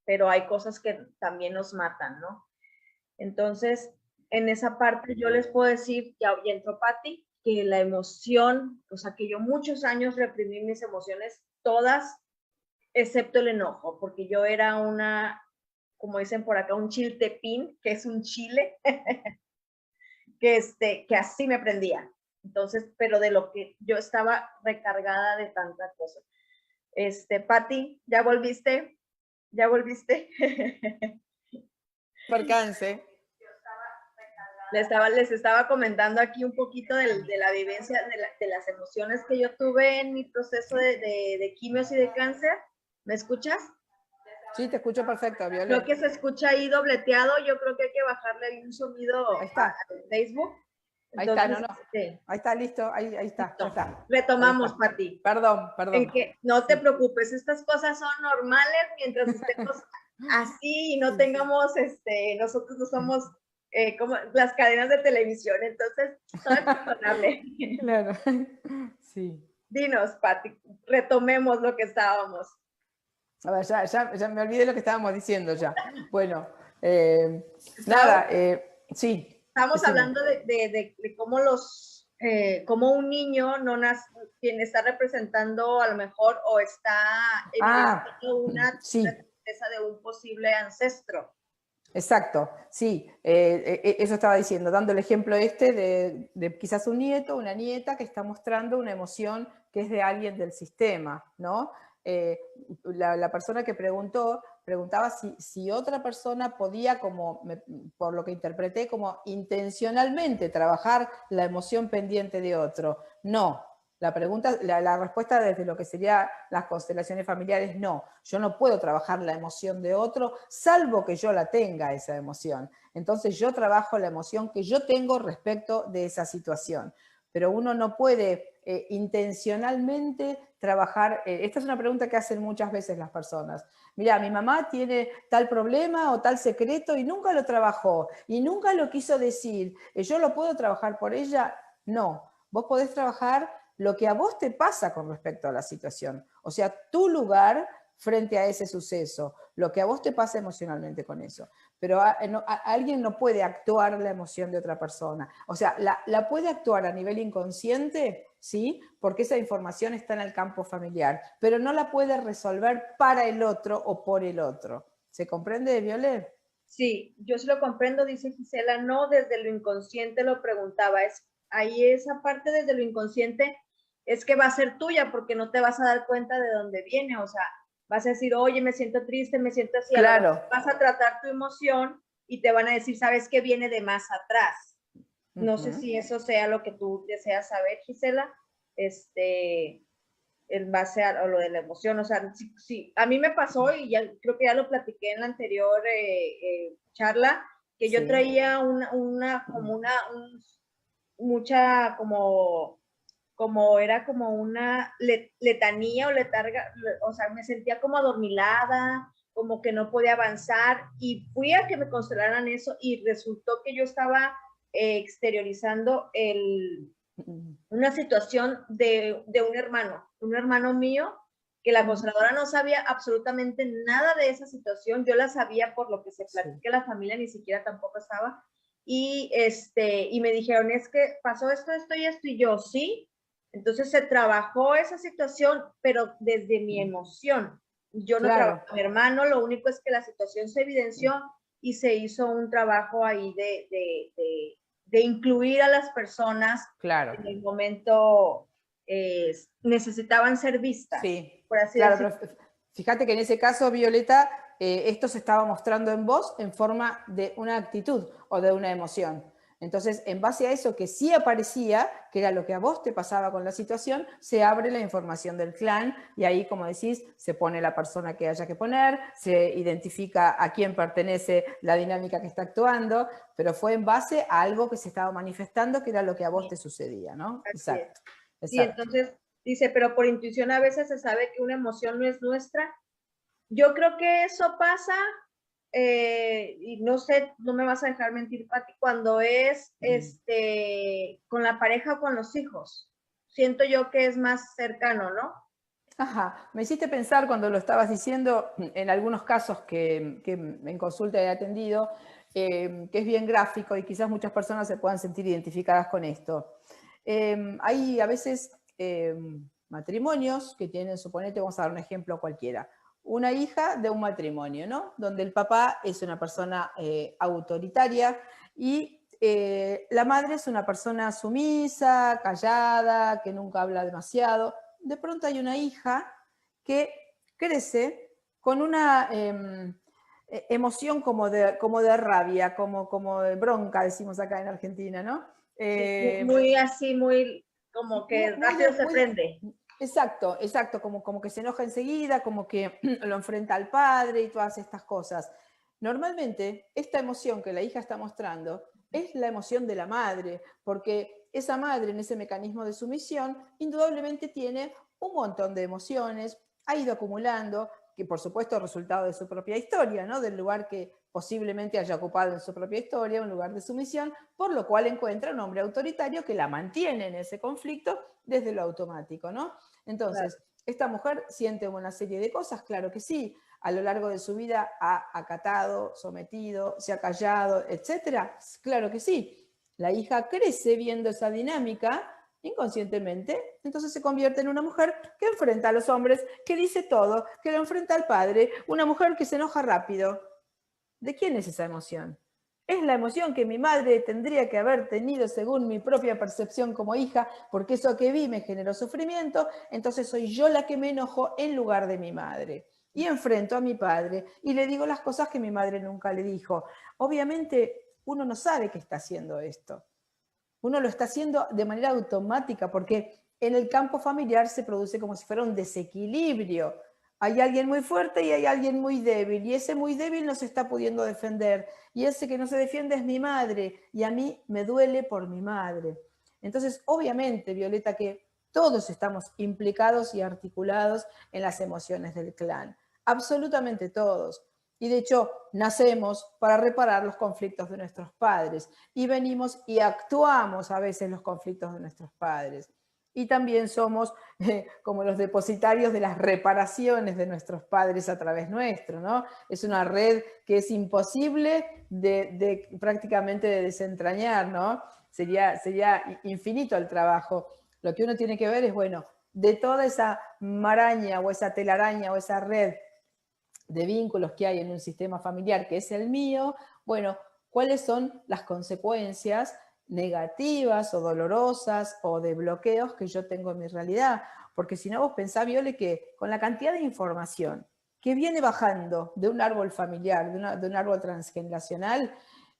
Speaker 1: pero hay cosas que también nos matan, ¿no? Entonces, en esa parte yo les puedo decir, ya entró Patti, que la emoción, o sea, que yo muchos años reprimí mis emociones, todas, excepto el enojo, porque yo era una, como dicen por acá, un chiltepín, que es un chile, que así me prendía. Entonces, pero de lo que yo estaba recargada de tanta cosa. Patti, ¿ya volviste? ¿Ya volviste?
Speaker 2: Percance.
Speaker 1: Les estaba comentando aquí un poquito de la vivencia, de las emociones que yo tuve en mi proceso de quimios y de cáncer. ¿Me escuchas?
Speaker 2: Sí, te escucho perfecto, Violet.
Speaker 1: Creo que se escucha ahí dobleteado. Yo creo que hay que bajarle ahí un sonido
Speaker 2: ahí está.
Speaker 1: a Facebook.
Speaker 2: Entonces, ahí está, no. Ahí está, listo, ahí está, listo. Ya está.
Speaker 1: Retomamos, Pati.
Speaker 2: Perdón.
Speaker 1: En que no te preocupes, estas cosas son normales mientras estemos así y no tengamos, nosotros no somos como las cadenas de televisión, entonces todo es perdonable.
Speaker 2: Claro, sí.
Speaker 1: Dinos, Pati, retomemos lo que estábamos.
Speaker 2: A ver, ya me olvidé lo que estábamos diciendo ya. Bueno, nada, sí.
Speaker 1: Estamos hablando de cómo cómo un niño no nace, quien está representando a lo mejor o está evidenciando una tristeza de un posible ancestro.
Speaker 2: Exacto, sí, eso estaba diciendo, dando el ejemplo de quizás un nieto, una nieta que está mostrando una emoción que es de alguien del sistema, ¿no? La persona que preguntaba si otra persona podía, por lo que interpreté, como intencionalmente trabajar la emoción pendiente de otro. No. La respuesta desde lo que serían las constelaciones familiares, no. Yo no puedo trabajar la emoción de otro, salvo que yo la tenga, esa emoción. Entonces yo trabajo la emoción que yo tengo respecto de esa situación. Pero uno no puede intencionalmente trabajar. Esta es una pregunta que hacen muchas veces las personas. Mira, mi mamá tiene tal problema o tal secreto y nunca lo trabajó y nunca lo quiso decir. ¿Yo lo puedo trabajar por ella? No. Vos podés trabajar lo que a vos te pasa con respecto a la situación. O sea, tu lugar frente a ese suceso, lo que a vos te pasa emocionalmente con eso. Pero alguien no puede actuar la emoción de otra persona. O sea, la puede actuar a nivel inconsciente, ¿sí? Porque esa información está en el campo familiar, pero no la puede resolver para el otro o por el otro. ¿Se comprende, Violet?
Speaker 1: Sí, yo sí lo comprendo, dice Gisela, no, desde lo inconsciente lo preguntaba, ahí esa parte desde lo inconsciente es que va a ser tuya porque no te vas a dar cuenta de dónde viene, o sea, vas a decir, oye, me siento triste, me siento así,
Speaker 2: claro.
Speaker 1: Vas a tratar tu emoción y te van a decir, ¿sabes qué viene de más atrás? No sé si eso sea lo que tú deseas saber, Gisela, en base a lo de la emoción, o sea, sí, a mí me pasó y ya creo que ya lo platiqué en la anterior charla, que yo traía mucha era como una letanía o letarga, o sea, me sentía como adormilada, como que no podía avanzar y fui a que me constelaran eso y resultó que yo estaba exteriorizando una situación de un hermano mío, que la consteladora no sabía absolutamente nada de esa situación, yo la sabía por lo que se platica, la familia ni siquiera tampoco estaba, y me dijeron, es que pasó esto y yo, sí, entonces se trabajó esa situación, pero desde mi emoción, yo no trabajo con mi hermano, lo único es que la situación se evidenció y se hizo un trabajo ahí de incluir a las personas en el momento necesitaban ser vistas.
Speaker 2: Sí,
Speaker 1: por así
Speaker 2: decirlo. Pero fíjate que en ese caso, Violeta, esto se estaba mostrando en vos en forma de una actitud o de una emoción. Entonces, en base a eso que sí aparecía, que era lo que a vos te pasaba con la situación, se abre la información del clan y ahí, como decís, se pone la persona que haya que poner, se identifica a quién pertenece la dinámica que está actuando, pero fue en base a algo que se estaba manifestando, que era lo que a vos te sucedía, ¿no?
Speaker 1: Exacto. Y entonces dice, pero por intuición a veces se sabe que una emoción no es nuestra. Yo creo que eso pasa y no sé, no me vas a dejar mentir, Pati, cuando es con la pareja o con los hijos. Siento yo que es más cercano, ¿no?
Speaker 2: Ajá, me hiciste pensar cuando lo estabas diciendo en algunos casos que en consulta he atendido, que es bien gráfico y quizás muchas personas se puedan sentir identificadas con esto. Hay a veces matrimonios que tienen, suponete, vamos a dar un ejemplo cualquiera, una hija de un matrimonio, ¿no? Donde el papá es una persona autoritaria y la madre es una persona sumisa, callada, que nunca habla demasiado. De pronto hay una hija que crece con una emoción como de rabia, como de bronca, decimos acá en Argentina, ¿no?
Speaker 1: Sí, muy así, muy como que rápido se prende.
Speaker 2: Exacto, exacto, como que se enoja enseguida, como que lo enfrenta al padre y todas estas cosas. Normalmente, esta emoción que la hija está mostrando es la emoción de la madre, porque esa madre en ese mecanismo de sumisión indudablemente tiene un montón de emociones, ha ido acumulando, que por supuesto es resultado de su propia historia, ¿no? Del lugar que posiblemente haya ocupado en su propia historia, un lugar de sumisión, por lo cual encuentra un hombre autoritario que la mantiene en ese conflicto desde lo automático, ¿no? Entonces, claro, ¿esta mujer siente una serie de cosas? Claro que sí. A lo largo de su vida ha acatado, sometido, se ha callado, etcétera. Claro que sí. La hija crece viendo esa dinámica inconscientemente, entonces se convierte en una mujer que enfrenta a los hombres, que dice todo, que lo enfrenta al padre, una mujer que se enoja rápido. ¿De quién es esa emoción? Es la emoción que mi madre tendría que haber tenido según mi propia percepción como hija, porque eso que vi me generó sufrimiento, entonces soy yo la que me enojo en lugar de mi madre. Y enfrento a mi padre y le digo las cosas que mi madre nunca le dijo. Obviamente uno no sabe que está haciendo esto. Uno lo está haciendo de manera automática porque en el campo familiar se produce como si fuera un desequilibrio. Hay alguien muy fuerte y hay alguien muy débil, y ese muy débil no se está pudiendo defender, y ese que no se defiende es mi madre, y a mí me duele por mi madre. Entonces, obviamente, Violeta, que todos estamos implicados y articulados en las emociones del clan, absolutamente todos. Y de hecho, nacemos para reparar los conflictos de nuestros padres, y venimos y actuamos a veces los conflictos de nuestros padres. Y también somos como los depositarios de las reparaciones de nuestros padres a través nuestro, ¿no? Es una red que es imposible prácticamente de desentrañar, ¿no? Sería infinito el trabajo. Lo que uno tiene que ver es, bueno, de toda esa maraña o esa telaraña o esa red de vínculos que hay en un sistema familiar que es el mío, bueno, ¿cuáles son las consecuencias negativas o dolorosas o de bloqueos que yo tengo en mi realidad? Porque si no, vos pensás, Viole, que con la cantidad de información que viene bajando de un árbol familiar, de un árbol transgeneracional,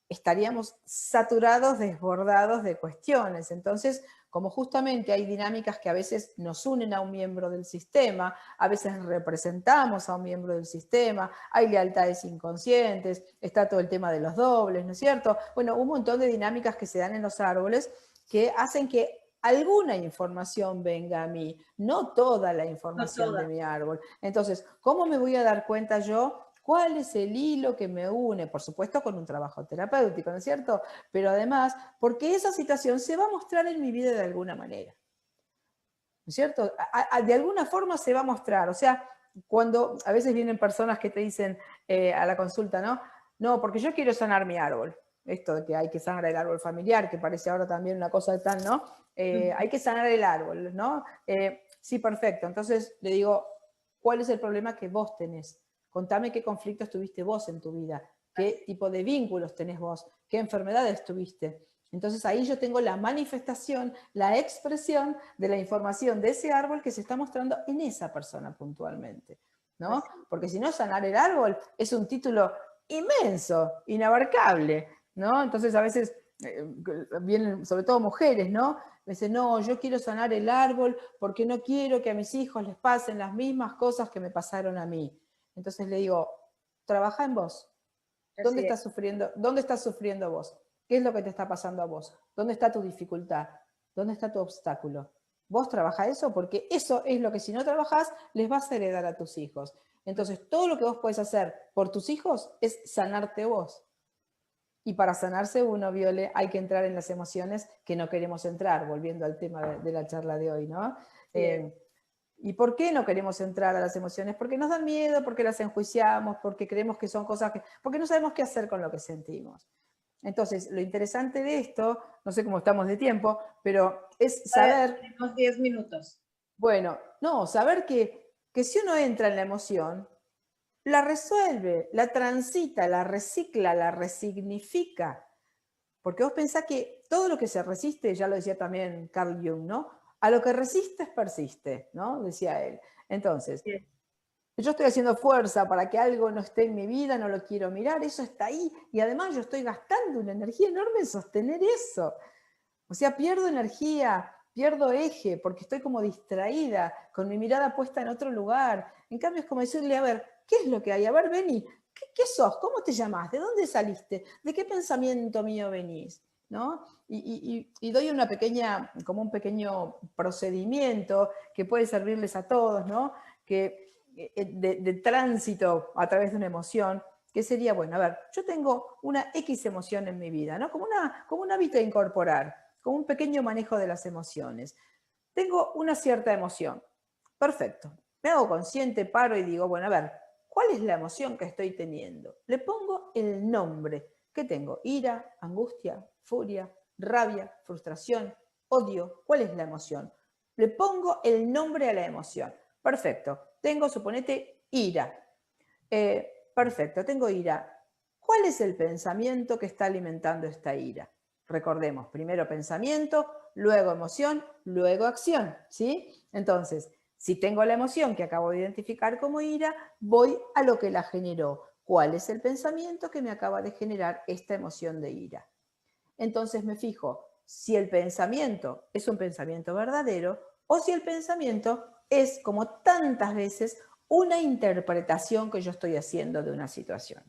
Speaker 2: estaríamos saturados, desbordados de cuestiones. Entonces, como justamente hay dinámicas que a veces nos unen a un miembro del sistema, a veces representamos a un miembro del sistema, hay lealtades inconscientes, está todo el tema de los dobles, ¿no es cierto? Bueno, un montón de dinámicas que se dan en los árboles que hacen que alguna información venga a mí, no toda la información de mi árbol. Entonces, ¿cómo me voy a dar cuenta yo? ¿Cuál es el hilo que me une? Por supuesto con un trabajo terapéutico, ¿no es cierto? Pero además, porque esa situación se va a mostrar en mi vida de alguna manera, ¿no es cierto? De alguna forma se va a mostrar. O sea, cuando a veces vienen personas que te dicen a la consulta, ¿no? No, porque yo quiero sanar mi árbol. Esto de que hay que sanar el árbol familiar, que parece ahora también una cosa tal, ¿no? Hay que sanar el árbol, ¿no? Sí, perfecto. Entonces le digo, ¿cuál es el problema que vos tenés? Contame qué conflictos tuviste vos en tu vida, qué tipo de vínculos tenés vos, qué enfermedades tuviste. Entonces ahí yo tengo la manifestación, la expresión de la información de ese árbol que se está mostrando en esa persona puntualmente, ¿no? Porque si no, sanar el árbol es un título inmenso, inabarcable, ¿no? Entonces a veces vienen sobre todo mujeres, ¿no? Me dicen, no, yo quiero sanar el árbol porque no quiero que a mis hijos les pasen las mismas cosas que me pasaron a mí. Entonces le digo, trabaja en vos. ¿Dónde estás sufriendo vos? ¿Qué es lo que te está pasando a vos? ¿Dónde está tu dificultad? ¿Dónde está tu obstáculo? Vos trabajá eso porque eso es lo que si no trabajás les vas a heredar a tus hijos. Entonces, todo lo que vos podés hacer por tus hijos es sanarte vos. Y para sanarse uno, Viole, hay que entrar en las emociones que no queremos entrar, volviendo al tema de la charla de hoy, ¿no? ¿Y por qué no queremos entrar a las emociones? Porque nos dan miedo, porque las enjuiciamos, porque creemos que son cosas que... porque no sabemos qué hacer con lo que sentimos. Entonces, lo interesante de esto, no sé cómo estamos de tiempo, pero es saber...
Speaker 1: Tenemos 10 minutos.
Speaker 2: Bueno, no, saber que si uno entra en la emoción, la resuelve, la transita, la recicla, la resignifica. Porque vos pensás que todo lo que se resiste, ya lo decía también Carl Jung, ¿no? A lo que resistes persiste, ¿no? Decía él. Entonces,
Speaker 1: Sí.
Speaker 2: yo estoy haciendo fuerza para que algo no esté en mi vida, no lo quiero mirar, eso está ahí. Y además yo estoy gastando una energía enorme en sostener eso. O sea, pierdo energía, pierdo eje, porque estoy como distraída, con mi mirada puesta en otro lugar. En cambio es como decirle, a ver, ¿qué es lo que hay? A ver, vení, ¿qué sos? ¿Cómo te llamás? ¿De dónde saliste? ¿De qué pensamiento mío venís? ¿No? Y doy una pequeña, como un pequeño procedimiento que puede servirles a todos, ¿no? Que, de tránsito a través de una emoción, que sería, bueno, a ver, yo tengo una X emoción en mi vida, ¿no? Como un hábito a incorporar, como un pequeño manejo de las emociones. Tengo una cierta emoción. Perfecto. Me hago consciente, paro y digo, bueno, a ver, ¿cuál es la emoción que estoy teniendo? Le pongo el nombre. ¿Qué tengo? Ira, angustia, furia, rabia, frustración, odio. ¿Cuál es la emoción? Le pongo el nombre a la emoción. Perfecto. Tengo, suponete, ira. Perfecto, tengo ira. ¿Cuál es el pensamiento que está alimentando esta ira? Recordemos, primero pensamiento, luego emoción, luego acción, ¿sí? Entonces, si tengo la emoción que acabo de identificar como ira, voy a lo que la generó. ¿Cuál es el pensamiento que me acaba de generar esta emoción de ira? Entonces me fijo si el pensamiento es un pensamiento verdadero o si el pensamiento es, como tantas veces, una interpretación que yo estoy haciendo de una situación.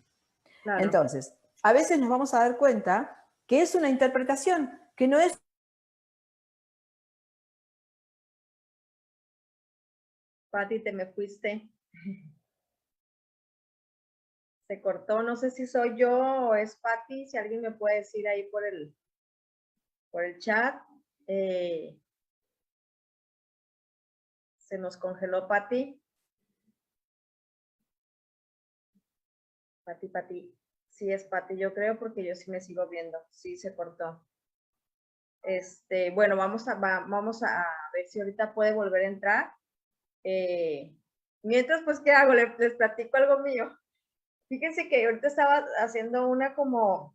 Speaker 1: Claro.
Speaker 2: Entonces, a veces nos vamos a dar cuenta que es una interpretación, que no es...
Speaker 1: Pati, te me fuiste. Se cortó, no sé si soy yo o es Pati, si alguien me puede decir ahí por el chat. Se nos congeló Pati. Pati. Sí es Pati, yo creo, porque yo sí me sigo viendo. Sí, se cortó. Bueno, vamos a ver si ahorita puede volver a entrar. Mientras, pues, ¿qué hago? Les platico algo mío. Fíjense que ahorita estaba haciendo una como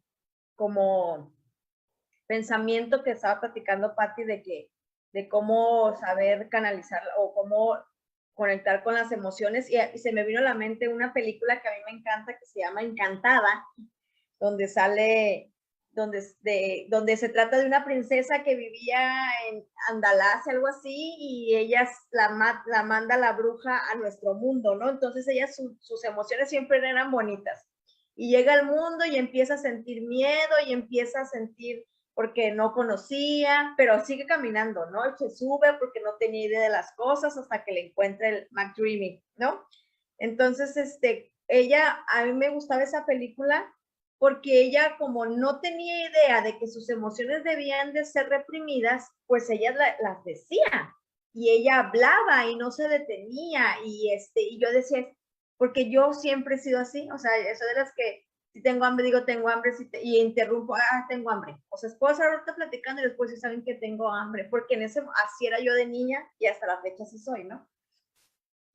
Speaker 1: pensamiento que estaba platicando Patti de cómo saber canalizar o cómo conectar con las emociones y se me vino a la mente una película que a mí me encanta que se llama Encantada, donde sale, donde se trata de una princesa que vivía en Andalasia, algo así, y ella la manda la bruja a nuestro mundo, ¿no? Entonces ella, sus emociones siempre eran bonitas. Y llega al mundo y empieza a sentir miedo y empieza a sentir porque no conocía, pero sigue caminando, ¿no? Y se sube porque no tenía idea de las cosas hasta que le encuentra el McDreamy, ¿no? Entonces, ella, a mí me gustaba esa película porque ella, como no tenía idea de que sus emociones debían de ser reprimidas, pues ella las decía y ella hablaba y no se detenía y yo decía, porque yo siempre he sido así, o sea, eso de las que si tengo hambre, digo tengo hambre, y interrumpo, tengo hambre. O sea, puedo estar ahorita platicando y después si saben que tengo hambre, porque así era yo de niña y hasta la fecha así soy, ¿no?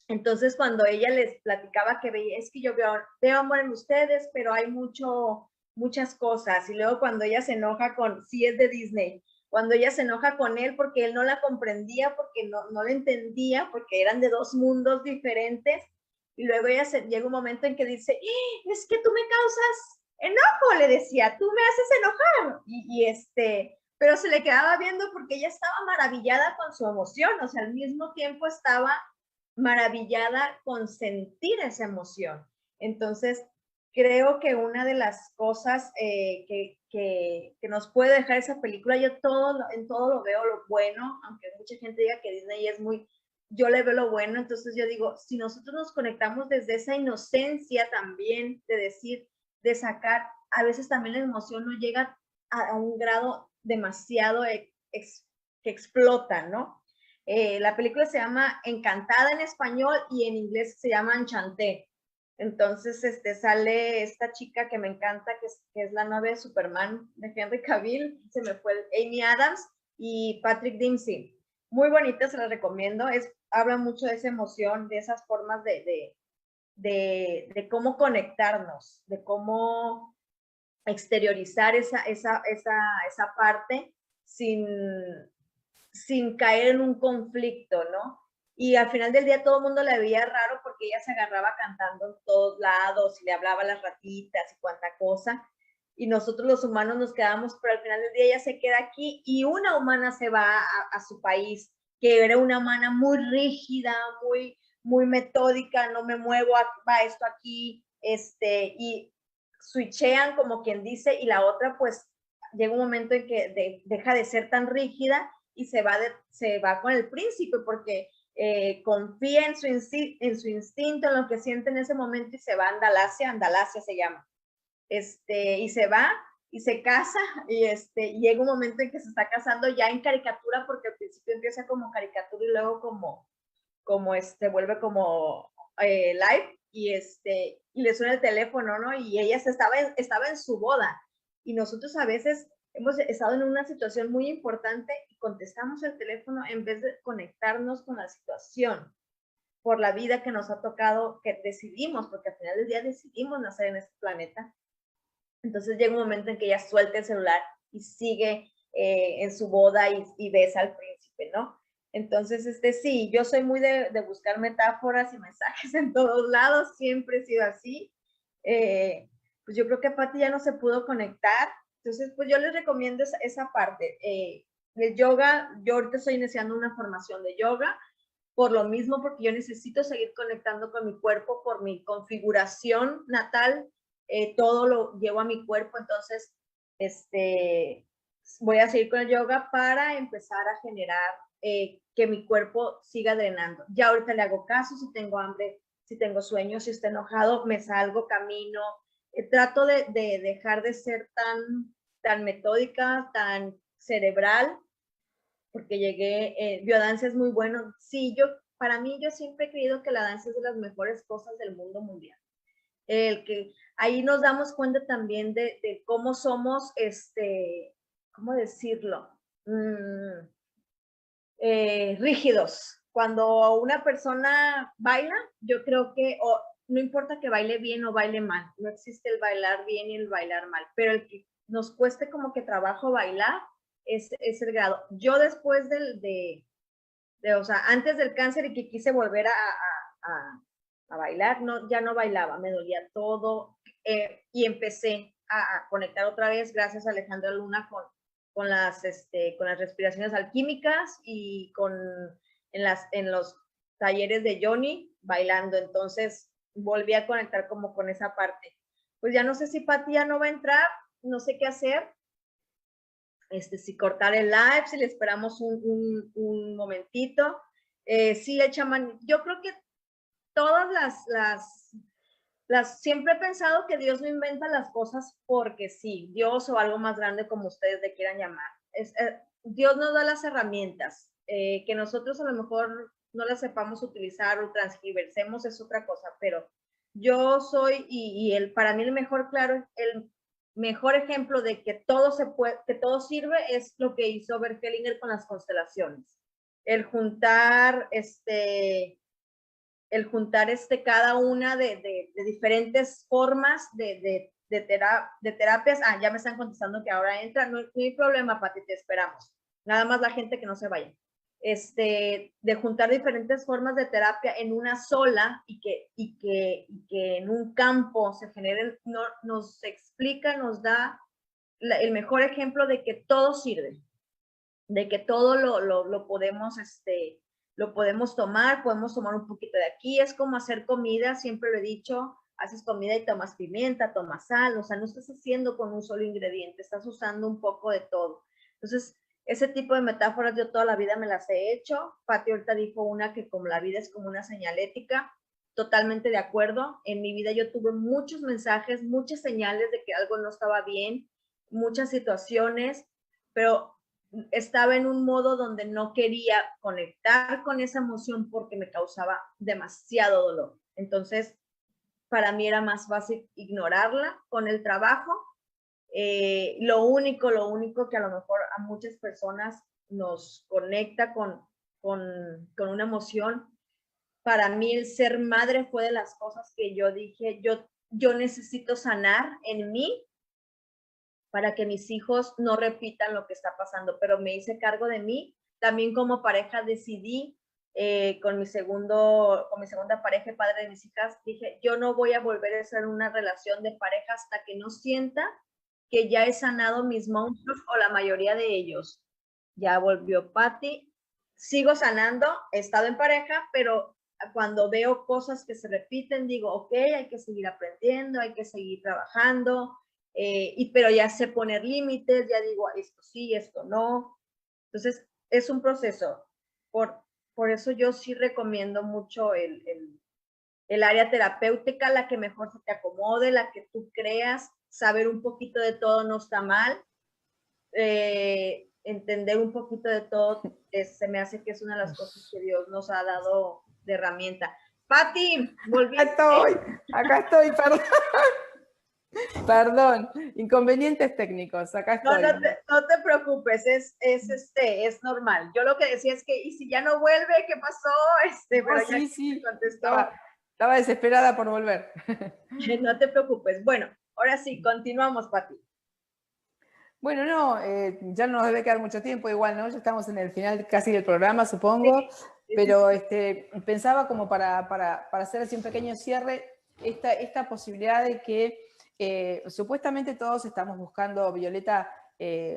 Speaker 1: Entonces, cuando ella les platicaba que veía, es que yo veo amor en ustedes, pero hay muchas cosas. Y luego cuando ella se enoja sí es de Disney, cuando ella se enoja con él porque él no la comprendía, porque no la entendía, porque eran de dos mundos diferentes. Y luego llega un momento en que dice, es que tú me causas enojo, le decía, tú me haces enojar. Pero se le quedaba viendo porque ella estaba maravillada con su emoción, o sea, al mismo tiempo estaba maravillada con sentir esa emoción. Entonces, creo que una de las cosas que nos puede dejar esa película, yo en todo lo veo lo bueno, aunque mucha gente diga que Disney es muy yo le veo lo bueno. Entonces yo digo, si nosotros nos conectamos desde esa inocencia también, de decir, de sacar, a veces también la emoción no llega a un grado demasiado que explota, ¿no? La película se llama Encantada en español y en inglés se llama Enchanté. Entonces sale esta chica que me encanta, que es la novia de Superman, de Henry Cavill, se me fue Amy Adams y Patrick Dempsey. Muy bonita, se la recomiendo. Habla mucho de esa emoción, de esas formas de cómo conectarnos, de cómo exteriorizar esa parte sin, sin caer en un conflicto, ¿no? Y al final del día todo el mundo la veía raro porque ella se agarraba cantando en todos lados y le hablaba a las ratitas y cuanta cosa. Y nosotros los humanos nos quedamos, pero al final del día ella se queda aquí y una humana se va a su país, que era una humana muy rígida, muy metódica, no me muevo, va esto aquí, y switchean como quien dice, y la otra pues llega un momento en que deja de ser tan rígida y se va con el príncipe porque confía en su instinto, en lo que siente en ese momento y se va a Andalasia se llama, y se va y se casa y llega un momento en que se está casando ya en caricatura porque al principio empieza como caricatura y luego como vuelve como live y le suena el teléfono, ¿no? Y ella estaba en su boda y nosotros a veces hemos estado en una situación muy importante y contestamos el teléfono en vez de conectarnos con la situación por la vida que nos ha tocado, que decidimos, porque al final del día decidimos nacer en este planeta. Entonces llega un momento en que ella suelta el celular y sigue en su boda y besa al príncipe, ¿no? Entonces, sí, yo soy muy de buscar metáforas y mensajes en todos lados, siempre he sido así. Pues yo creo que Pati ya no se pudo conectar, entonces pues yo les recomiendo esa parte. El yoga, yo ahorita estoy iniciando una formación de yoga, por lo mismo, porque yo necesito seguir conectando con mi cuerpo por mi configuración natal, todo lo llevo a mi cuerpo, entonces voy a seguir con el yoga para empezar a generar que mi cuerpo siga drenando. Ya ahorita le hago caso, si tengo hambre, si tengo sueño, si estoy enojado, me salgo, camino, trato de dejar de ser tan metódica, tan cerebral, porque biodanza es muy bueno. Sí, para mí yo siempre he creído que la danza es de las mejores cosas del mundo mundial. Que ahí nos damos cuenta también de cómo somos, ¿cómo decirlo? Rígidos. Cuando una persona baila, yo creo que no importa que baile bien o baile mal, no existe el bailar bien y el bailar mal, pero el que nos cueste como que trabajo bailar es el grado. Yo después o sea, antes del cáncer y que quise volver a bailar, ya no bailaba, me dolía todo, y empecé a conectar otra vez gracias a Alejandra Luna con las respiraciones alquímicas y en los talleres de Johnny bailando. Entonces volví a conectar como con esa parte. Pues ya no sé si Pati ya no va a entrar, no sé qué hacer. Si cortar el live, si le esperamos un momentito. Sí, el chamán, yo creo que todas siempre he pensado que Dios no inventa las cosas porque sí, Dios o algo más grande como ustedes le quieran llamar. Dios nos da las herramientas, que nosotros a lo mejor no las sepamos utilizar o transgiversemos es otra cosa, pero yo soy, para mí el mejor ejemplo de que todo sirve es lo que hizo Bert Hellinger con las constelaciones. El juntar cada una de diferentes formas de terapias. Ya me están contestando que ahora entra. No hay problema, Pati, te esperamos. Nada más la gente que no se vaya. De juntar diferentes formas de terapia en una sola y que en un campo se generen, nos explica, nos da el mejor ejemplo de que todo sirve, de que todo lo podemos tomar un poquito de aquí, es como hacer comida, siempre lo he dicho, haces comida y tomas pimienta, tomas sal, o sea, no estás haciendo con un solo ingrediente, estás usando un poco de todo. Entonces, Ese tipo de metáforas yo toda la vida me las he hecho. Pati ahorita dijo una que como la vida es como una señalética, totalmente de acuerdo. En mi vida yo tuve muchos mensajes, muchas señales de que algo no estaba bien, muchas situaciones, pero estaba en un modo donde no quería conectar con esa emoción porque me causaba demasiado dolor. Entonces, para mí era más fácil ignorarla con el trabajo. Lo único que a lo mejor a muchas personas nos conecta con una emoción, para mí el ser madre fue de las cosas que yo dije, yo necesito sanar en mí para que mis hijos no repitan lo que está pasando, pero me hice cargo de mí. También como pareja decidí, con mi segunda pareja, padre de mis hijas, dije, yo no voy a volver a ser una relación de pareja hasta que no sienta que ya he sanado mis monstruos o la mayoría de ellos. Ya volvió Patti, sigo sanando, he estado en pareja, pero cuando veo cosas que se repiten, digo, ok, hay que seguir aprendiendo, hay que seguir trabajando, pero ya sé poner límites, ya digo, esto sí, esto no. Entonces, es un proceso. Por eso yo sí recomiendo mucho el área terapéutica, la que mejor se te acomode, la que tú creas, saber un poquito de todo no está mal, entender un poquito de todo, se me hace que es una de las cosas que Dios nos ha dado de herramienta. Pati, volví.
Speaker 2: Acá estoy, perdón. Perdón, inconvenientes técnicos, acá estoy.
Speaker 1: No te preocupes, es normal. Yo lo que decía es que, ¿y si ya no vuelve? ¿Qué pasó? Pero ya
Speaker 2: sí.
Speaker 1: me contestó.
Speaker 2: Estaba desesperada por volver.
Speaker 1: No te preocupes. Bueno, ahora sí, continuamos, Pati.
Speaker 2: Bueno, no, ya no nos debe quedar mucho tiempo, igual, ¿no? Ya estamos en el final casi del programa, supongo, pero pensaba como para hacer así un pequeño cierre, esta posibilidad de que supuestamente todos estamos buscando, Violeta,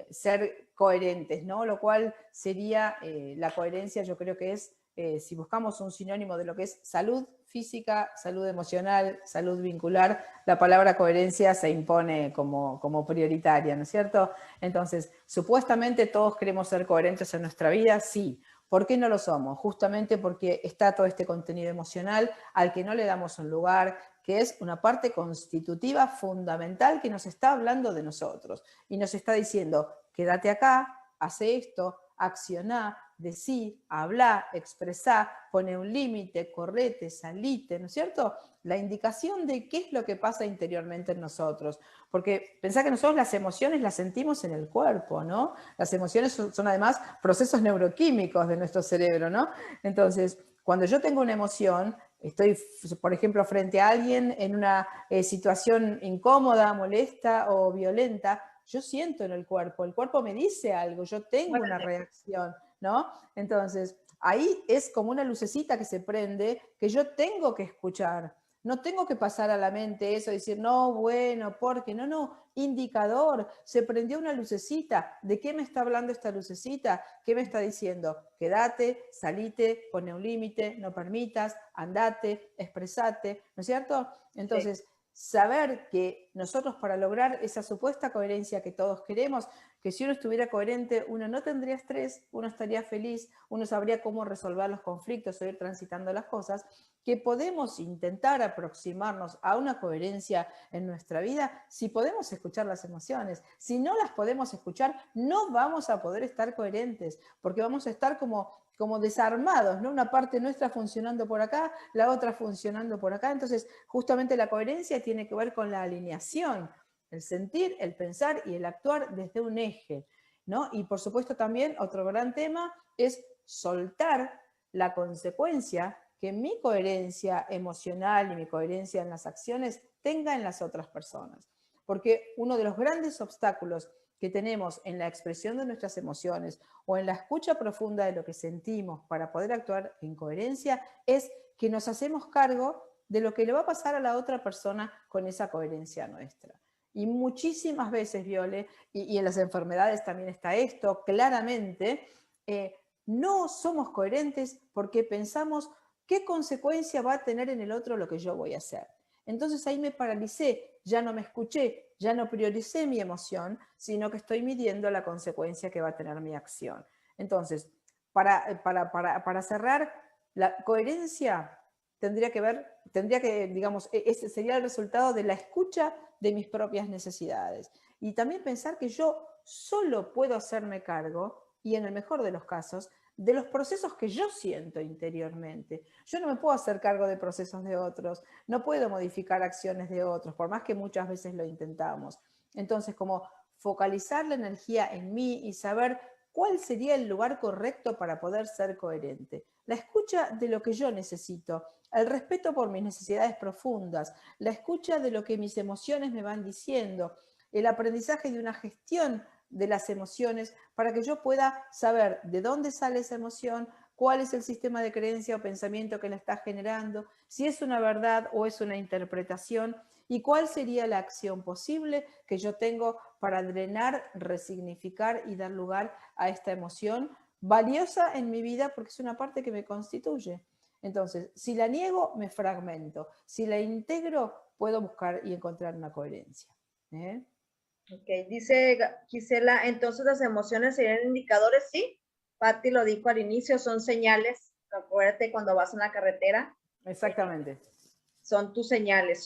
Speaker 2: ser coherentes, ¿no? Lo cual sería la coherencia, yo creo que es, si buscamos un sinónimo de lo que es salud física, salud emocional, salud vincular, la palabra coherencia se impone como prioritaria, ¿no es cierto? Entonces, supuestamente todos queremos ser coherentes en nuestra vida, sí. ¿Por qué no lo somos? Justamente porque está todo este contenido emocional al que no le damos un lugar, que es una parte constitutiva fundamental que nos está hablando de nosotros y nos está diciendo, quédate acá, hace esto, accioná, decí, hablá, expresá, pone un límite, correte, salite, ¿no es cierto? La indicación de qué es lo que pasa interiormente en nosotros. Porque pensá que nosotros las emociones las sentimos en el cuerpo, ¿no? Las emociones son además procesos neuroquímicos de nuestro cerebro, ¿no? Entonces, cuando yo tengo una emoción, estoy, por ejemplo, frente a alguien en una situación incómoda, molesta o violenta, yo siento en el cuerpo me dice algo, yo tengo una reacción, ¿no? Entonces, ahí es como una lucecita que se prende que yo tengo que escuchar. No tengo que pasar a la mente eso y decir, no, bueno, porque no, indicador, se prendió una lucecita. ¿De qué me está hablando esta lucecita? ¿Qué me está diciendo? Quédate, salite, pone un límite, no permitas, andate, expresate, ¿no es cierto? Entonces, saber que nosotros para lograr esa supuesta coherencia que todos queremos, que si uno estuviera coherente, uno no tendría estrés, uno estaría feliz, uno sabría cómo resolver los conflictos o ir transitando las cosas, que podemos intentar aproximarnos a una coherencia en nuestra vida si podemos escuchar las emociones. Si no las podemos escuchar, no vamos a poder estar coherentes, porque vamos a estar como desarmados, ¿no? Una parte nuestra funcionando por acá, la otra funcionando por acá. Entonces, justamente la coherencia tiene que ver con la alineación, el sentir, el pensar y el actuar desde un eje, ¿no? Y por supuesto también otro gran tema es soltar la consecuencia que mi coherencia emocional y mi coherencia en las acciones tenga en las otras personas. Porque uno de los grandes obstáculos que tenemos en la expresión de nuestras emociones o en la escucha profunda de lo que sentimos para poder actuar en coherencia es que nos hacemos cargo de lo que le va a pasar a la otra persona con esa coherencia nuestra. Y muchísimas veces, Viole, y en las enfermedades también está esto, claramente, no somos coherentes porque pensamos qué consecuencia va a tener en el otro lo que yo voy a hacer. Entonces ahí me paralicé, ya no me escuché, ya no prioricé mi emoción, sino que estoy midiendo la consecuencia que va a tener mi acción. Entonces, para cerrar, la coherencia tendría que, digamos, ese sería el resultado de la escucha de mis propias necesidades. Y también pensar que yo solo puedo hacerme cargo, y en el mejor de los casos, de los procesos que yo siento interiormente. Yo no me puedo hacer cargo de procesos de otros, no puedo modificar acciones de otros, por más que muchas veces lo intentamos. Entonces, como focalizar la energía en mí y saber cuál sería el lugar correcto para poder ser coherente. La escucha de lo que yo necesito, el respeto por mis necesidades profundas, la escucha de lo que mis emociones me van diciendo, el aprendizaje de una gestión de las emociones para que yo pueda saber de dónde sale esa emoción, cuál es el sistema de creencia o pensamiento que la está generando, si es una verdad o es una interpretación, y cuál sería la acción posible que yo tengo para drenar, resignificar y dar lugar a esta emoción valiosa en mi vida porque es una parte que me constituye. Entonces, si la niego, me fragmento. Si la integro, puedo buscar y encontrar una coherencia.
Speaker 1: Ok, dice Gisela, entonces las emociones serían indicadores, sí. Patti lo dijo al inicio, son señales. Acuérdate cuando vas en la carretera.
Speaker 2: Exactamente.
Speaker 1: Son tus señales,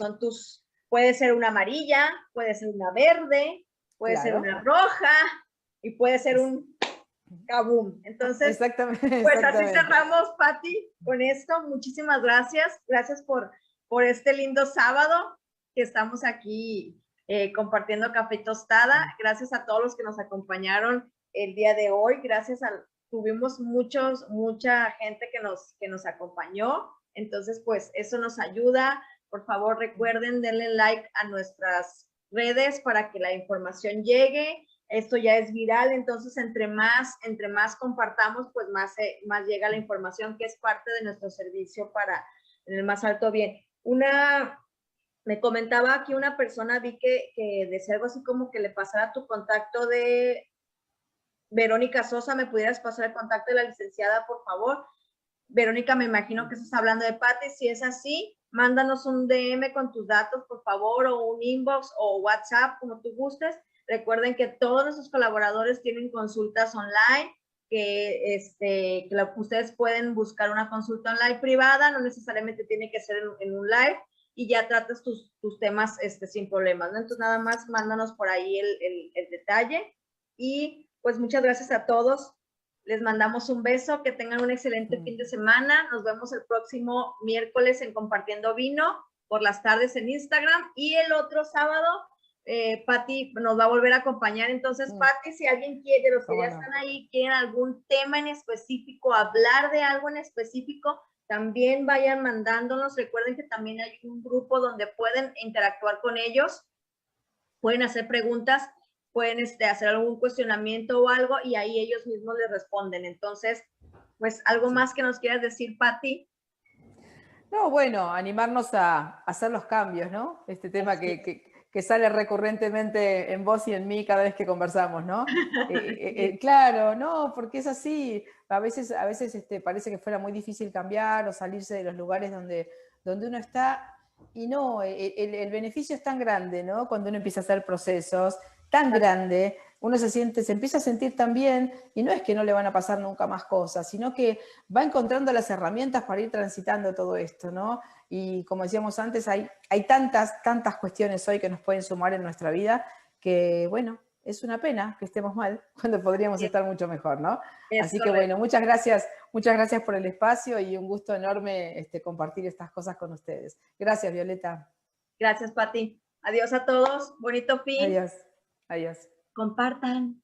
Speaker 1: puede ser una amarilla, puede ser una verde, puede ser una roja y puede ser un kaboom. Entonces,
Speaker 2: exactamente,
Speaker 1: pues así cerramos, Patti, con esto. Muchísimas gracias. Gracias por este lindo sábado que estamos aquí compartiendo café y tostada. Gracias a todos los que nos acompañaron el día de hoy. Tuvimos mucha gente que nos acompañó. Entonces, pues eso nos ayuda. Por favor, recuerden, denle like a nuestras redes para que la información llegue. Esto ya es viral, entonces entre más compartamos, pues más llega la información que es parte de nuestro servicio para en el más alto bien. Me comentaba aquí una persona, vi que decía algo así como que le pasara tu contacto de Verónica Sosa, ¿me pudieras pasar el contacto de la licenciada, por favor? Verónica, me imagino que estás hablando de Patti. Si es así, mándanos un DM con tus datos, por favor, o un inbox o WhatsApp, como tú gustes. Recuerden que todos nuestros colaboradores tienen consultas online, que ustedes pueden buscar una consulta online privada, no necesariamente tiene que ser en un live, y ya tratas tus temas sin problemas, ¿no? Entonces, nada más mándanos por ahí el detalle. Y pues muchas gracias a todos. Les mandamos un beso, que tengan un excelente fin de semana. Nos vemos el próximo miércoles en Compartiendo Vino, por las tardes en Instagram. Y el otro sábado, Patti nos va a volver a acompañar. Entonces, Patti, si alguien quiere, los que ya están ahí, quieren algún tema en específico, hablar de algo en específico, también vayan mandándonos. Recuerden que también hay un grupo donde pueden interactuar con ellos, pueden hacer preguntas, pueden hacer algún cuestionamiento o algo, y ahí ellos mismos les responden. Entonces, pues, ¿algo más que nos quieras decir, Patti?
Speaker 2: No, bueno, animarnos a hacer los cambios, ¿no? Este tema que sale recurrentemente en vos y en mí cada vez que conversamos, ¿no? Claro, no, porque es así. A veces parece que fuera muy difícil cambiar o salirse de los lugares donde uno está, y no, el beneficio es tan grande, ¿no? Cuando uno empieza a hacer procesos, tan grande, uno se empieza a sentir tan bien, y no es que no le van a pasar nunca más cosas, sino que va encontrando las herramientas para ir transitando todo esto, ¿no? Y como decíamos antes, hay tantas cuestiones hoy que nos pueden sumar en nuestra vida, que bueno, es una pena que estemos mal cuando podríamos estar mucho mejor, ¿no? Así que bueno, muchas gracias por el espacio y un gusto enorme compartir estas cosas con ustedes. Gracias, Violeta.
Speaker 1: Gracias, Patti. Adiós a todos. Bonito fin.
Speaker 2: Adiós.
Speaker 1: Compartan.